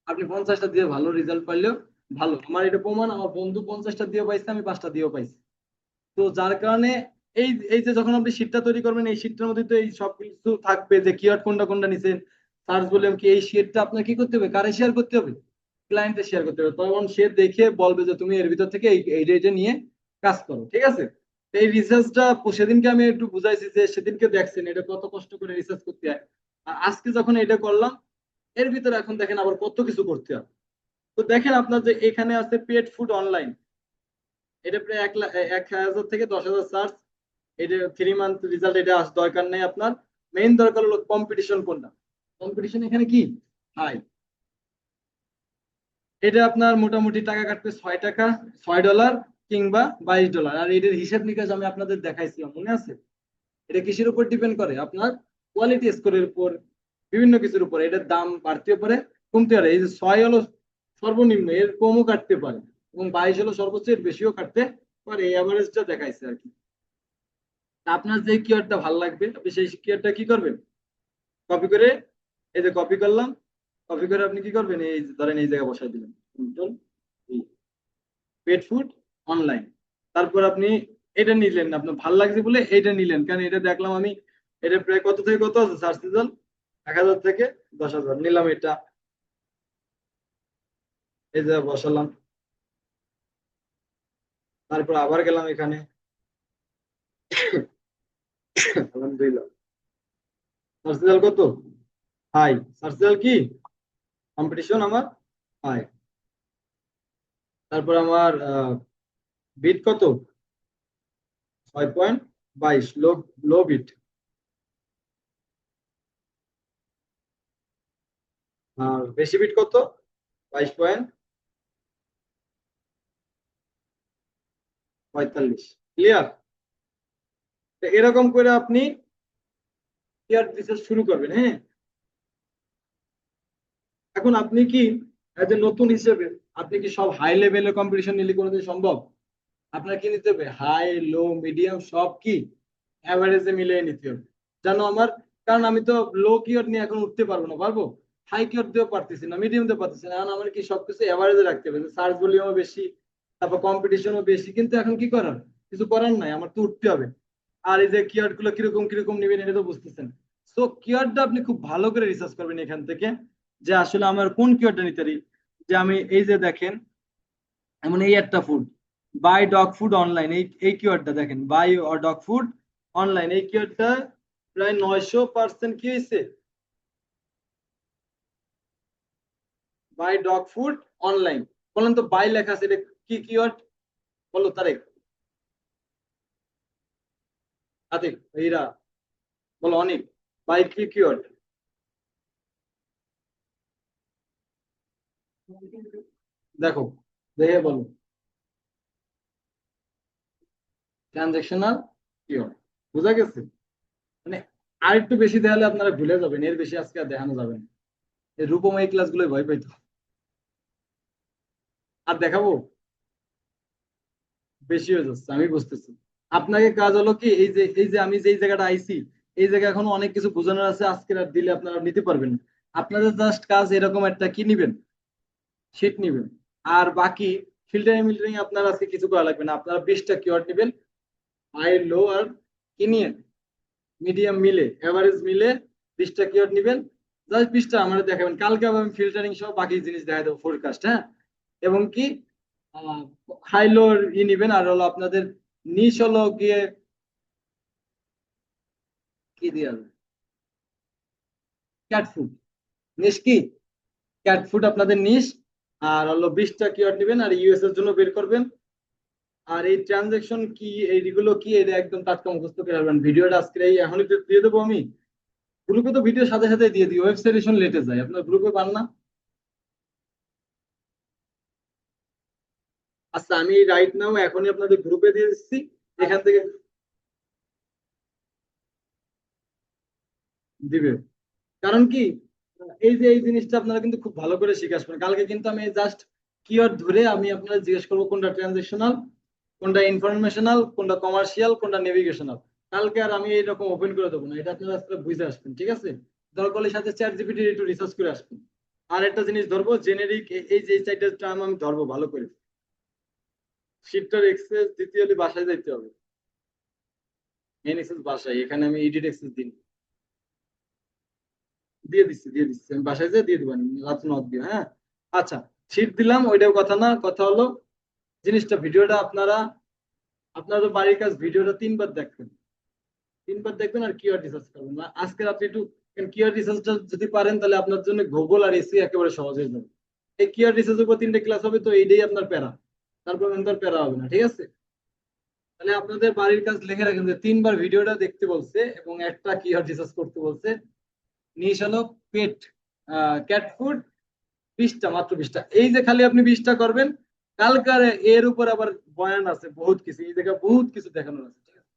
আপনি 50টা দিয়ে ভালো রেজাল্ট পাইলেও ভালো। আমার এটা প্রমাণ, আমার বন্ধু 50টা দিয়ে পাইছে, আমি 5টা দিয়েও পাইছি। তো যার কারণে এই এই যে যখন আপনি শীটটা তৈরি করবেন, এই শীটটার মধ্যে তো এই সব কিছু থাকবে যে কিওয়ার্ড কোনটা কোনটা নিছেন, সার্চ বললাম কি, এই শীটটা আপনার কি করতে হবে, কারে শেয়ার করতে হবে, ক্লায়েন্টে শেয়ার করতে হবে। তখন সে দেখে বলবে যে তুমি এর ভিতর থেকে এইটা নিয়ে কাজ করো, ঠিক আছে? তো এই রিসার্চটা সেদিনকে আমি একটু বুঝাইছি, যে সেদিনকে দেখছেন এটা কত কষ্ট করে রিসার্চ করতে হয়, আর আজকে যখন এটা করলাম, এর ভিতরে এখন দেখেন আবার কত কিছু করতে হয়। তো দেখেন আপনার যে এখানে আছে পেট ফুড অনলাইন, এটা প্রায় 1,000 থেকে 10,000 সার্চ। এটা 3 মান্থ রেজাল্ট, এটা দরকার নেই আপনার। মেইন দরকার হলো কম্পিটিশন কোনটা, কম্পিটিশন এখানে কি হাই। এটা আপনার মোটামুটি টাকা কাটবে 6 টাকা, $6 কিংবা $22। আর এটার হিসাব নিকাশ আমি আপনাদের দেখাইছিলাম, মনে আছে? এটা কিসের উপর ডিপেন্ড করে, আপনার কোয়ালিটি স্কোরের উপর, বিভিন্ন কিছুর উপর। এটার দাম বাড়তে পারে, কমতে পারে। এই যে 6 হলো সর্বনিম্ন, এর কমও কাটতে পারে, এবং 22 হলো সর্বোচ্চ, এর বেশিও কাটতে পারে। এই অ্যাভারেজটা দেখাইছে আর কি। তা আপনার যে কিওয়ার্ডটা ভালো লাগবে আপনি সেই কিওয়ার্ডটা কি করবেন, কপি করে, এই যে কপি করলাম, কপি করে আপনি কি করবেন, এই যে ধরেন এই জায়গায় বসাই দিলেন, কন্ট্রোল পেট ফুড অনলাইন। তারপর আপনি এটা নিলেন, আপনার ভালো লাগছে বলে এটা নিলেন, কারণ এটা দেখলাম আমি, এটা প্রায় কত থেকে কত আছে সার্চ রেজাল্ট, 1,000 থেকে 10,000 নিলাম এটা, এই যে বসালাম। তারপর আবার গেলাম এখানে, আলহামদুলিল্লাহ, সার্চ রেজাল্ট কত, হাই। সার্চ রেজাল্ট কি, কম্পিটিশন আমার হাই। তারপর আমার বিট কত, 6.22, লো, লো বিট। আর বেশি বিট কত, 22.45। ক্লিয়ার? এরকম করে আপনি কেয়ার রিসার্চ শুরু করবেন, হ্যাঁ। এখন আপনি কি এজ এ নতুন হিসেবে, আপনি কি সব হাই লেভেলের কম্পিটিশন নিলে কোনোদিন সম্ভব? আপনার কি নিতে হবে, হাই লো মিডিয়াম সব কি অ্যাভারেজে মিলিয়ে নিতে হবে, জানো আমার। কারণ আমি তো লো কিওয়ার্ড নিয়ে এখন উঠতে পারবো না, পারবো? হাই কিওয়ার্ড দিয়েও পারতেছি না, মিডিয়াম দিয়েও পারতেছি না, এখন আমার কি সবকিছু অ্যাভারেজে রাখতে হবে, সার্চ ভলিউমও বেশি, তারপর কম্পিটিশনও বেশি, কিন্তু এখন কি করার, কিছু করার নাই, আমার তো উঠতে হবে। আর এই যে কিওয়ার্ড গুলো কিরকম কিরকম নেবেন এটা তো বুঝতেছেন। সো কিওয়ার্ডটা আপনি খুব ভালো করে রিসার্চ করবেন এখান থেকে, যে আসলে আমার কোন কিওয়ার্ডটা নিতে পারি। যে আমি এই যে দেখেন, এমন এই একটা food, by dog food online, এই কিওয়ার্ডটা দেখেন, বাই ডগ ফুড অনলাইন, এই কিওয়ার্ডটা প্রায় 900% কি হয়েছে, বাই ডগ ফুড অনলাইন। বলেন তো, বাই লেখা আছে, এটা কি কিওয়ার্ড, বলো তারেক, আতিক, হীরা, বলো অনেক, বাই কি কিওয়ার্ড, দেখো, দেখে বলো, ট্রানজেকশনাল কিওয়ার্ড। বুঝা গেছে? মানে আর একটু বেশি দেখালে আপনারা ভুলে যাবেন, এর বেশি আজকে আর দেখানো যাবে না। এই রূপময় ক্লাস গুলো ভয় পাইতো, আর দেখাবো, বেশি হয়ে যাচ্ছে আমি বুঝতেছি। আপনাকে কাজ হলো কি, এই যে আমি যেই জায়গাটা আইছি, এই জায়গায় এখনো অনেক কিছু বোঝানোর আছে, আজকে আর দিলে আপনারা নিতে পারবেন না। আপনাদের জাস্ট কাজ এরকম একটা কি নিবেন, শিট নিবেন। আর বাকি ফিল্টারিং মিল্টারিং আপনার আজকে কিছু করা লাগবে না, আপনারা 20টা কিওয়ার্ড নিবেন, হাই লো আর কি নিয়ে মিডিয়াম মিলে, এভারেজ মিলে 20টা কিওয়ার্ড নিবেন। জাস্ট 20টা আমার দেখাবেন, কালকে আবার আমি ফিল্টারিং সহ বাকি জিনিস দেখা দেবো, ফোরকাস্ট, হ্যাঁ। এবং কি হাই লোর নিবেন, আর হলো আপনাদের নিচ হলো গিয়ে কি দিয়ে ক্যাট ফুড, নিশ কি ক্যাট ফুড আপনাদের নিশ। আর হলো 20টা কিওয়ার্ড নেবেন আর ইউএস এর জন্য বের করবেন। আর এই ট্রানজেকশন কি, এইগুলো কি, এটা একদম টাটকা মুখস্থ করে রাখবেন। ভিডিওটা আজকে এই এখনই দিয়ে দেবো আমি গ্রুপে, তো ভিডিওর সাথে সাথে দিয়ে দিই, ওয়েবসাইট লেটে যায়, আপনার গ্রুপে পান না। আচ্ছা আমি রাইট নাও এখনই আপনাদের গ্রুপে দিয়ে দিচ্ছি, এখান থেকে দিবে। কারণ কি, এই যে এই জিনিসটা আপনারা কিন্তু খুব ভালো করে শিখে আসবেন। কালকে কিন্তু আমি জাস্ট কিওয়ার্ড ধরে আমি আপনারা জিজ্ঞেস করবো কোনটা ট্রানজেকশনাল, কোনটা ইনফরমেশনাল, কোনটা কমার্শিয়াল, কোনটা নেভিগেশনাল। কালকে আর আমি এইরকম ওপেন করে দেবো না, এটা আপনারা আজকে বুঝে আসবেন, ঠিক আছে। দরকার হলে সাথে চ্যাট জিপিটি একটু রিসার্চ করে আসবেন। আর একটা জিনিস ধরবো জেনেরিক, এই যে চারটা টার্ম আমি ধরবো ভালো করে। শিফটার এক্সেস দিতে হলে বাসায় যাইতে হবে, এন এক্সেস বাসায়, এখানে আমি এডিট এক্সেস দিন দিয়ে দিচ্ছি আমি বাসায় যেয়ে দিয়ে দিবেন, রাত নক দিয়ে, হ্যাঁ। আচ্ছা, শীট দিলাম, ওইটাও কথা না, কথা হলো জিনিসটা, ভিডিওটা আপনারা আপনাদের বাড়ির কাজ ভিডিওটা 3বার দেখবেন, 3বার দেখবেন আর কিওয়ার্ড রিসার্চ করবেন। আজকে রাত্রে একটু কিওয়ার্ড রিসার্চটা যদি পারেন তাহলে আপনার জন্য গুগল আর এসি একেবারে সহজ হয়ে যাবে। এই কিওয়ার্ড রিসার্চের উপর 3টে ক্লাস হবে, তো এইটাই আপনার প্যারা, তারপর কিন্তু আর প্যারা হবে না, ঠিক আছে। তাহলে আপনাদের বাড়ির কাজ লিখে রাখেন যে 3বার ভিডিওটা দেখতে বলছে এবং একটা কিওয়ার্ড রিসার্চ করতে বলছে। নিশ হলো পেট, ক্যাট ফুড, 20টা, মাত্র 20টা। এই যে খালি আপনি 20টা করবেন, কালকার এর উপর আবার বয়ান আছে বহুত কিছু, এই জায়গায় বহুত কিছু দেখানোর আছে, ঠিক আছে।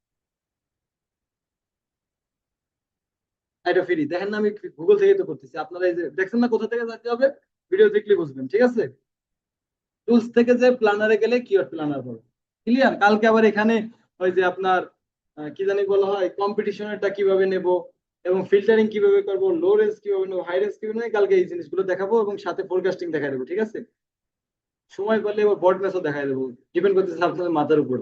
এটা ফ্রি, দেখেন না, আমি গুগল থেকে তো করতেছি, আপনারা এই যে দেখছেন না কোথা থেকে যেতে হবে, ভিডিও দেখলে বুঝবেন, ঠিক আছে। টুলস থেকে যে প্ল্যানারে গেলে কিওয়ার্ড প্ল্যানার পাবে, ক্লিয়ার। কালকে আবার এখানে ওই যে আপনার কি জানি বলা হয়, কম্পিটিশনেরটা কিভাবে নেব এবং ফিল্টারিং কিভাবে করব, লো রেঞ্জ কিভাবে নেবো, হাই রেঞ্জ কিভাবে নেবো, কালকে এই জিনিসগুলো দেখাবো এবং সাথে ফোরকাস্টিং দেখাই দেবো, ঠিক আছে। সময় পেলে এবার বড ম্যাচও দেখাই দেবো, ডিপেন্ড করতেছে আপনাদের মাথার উপর।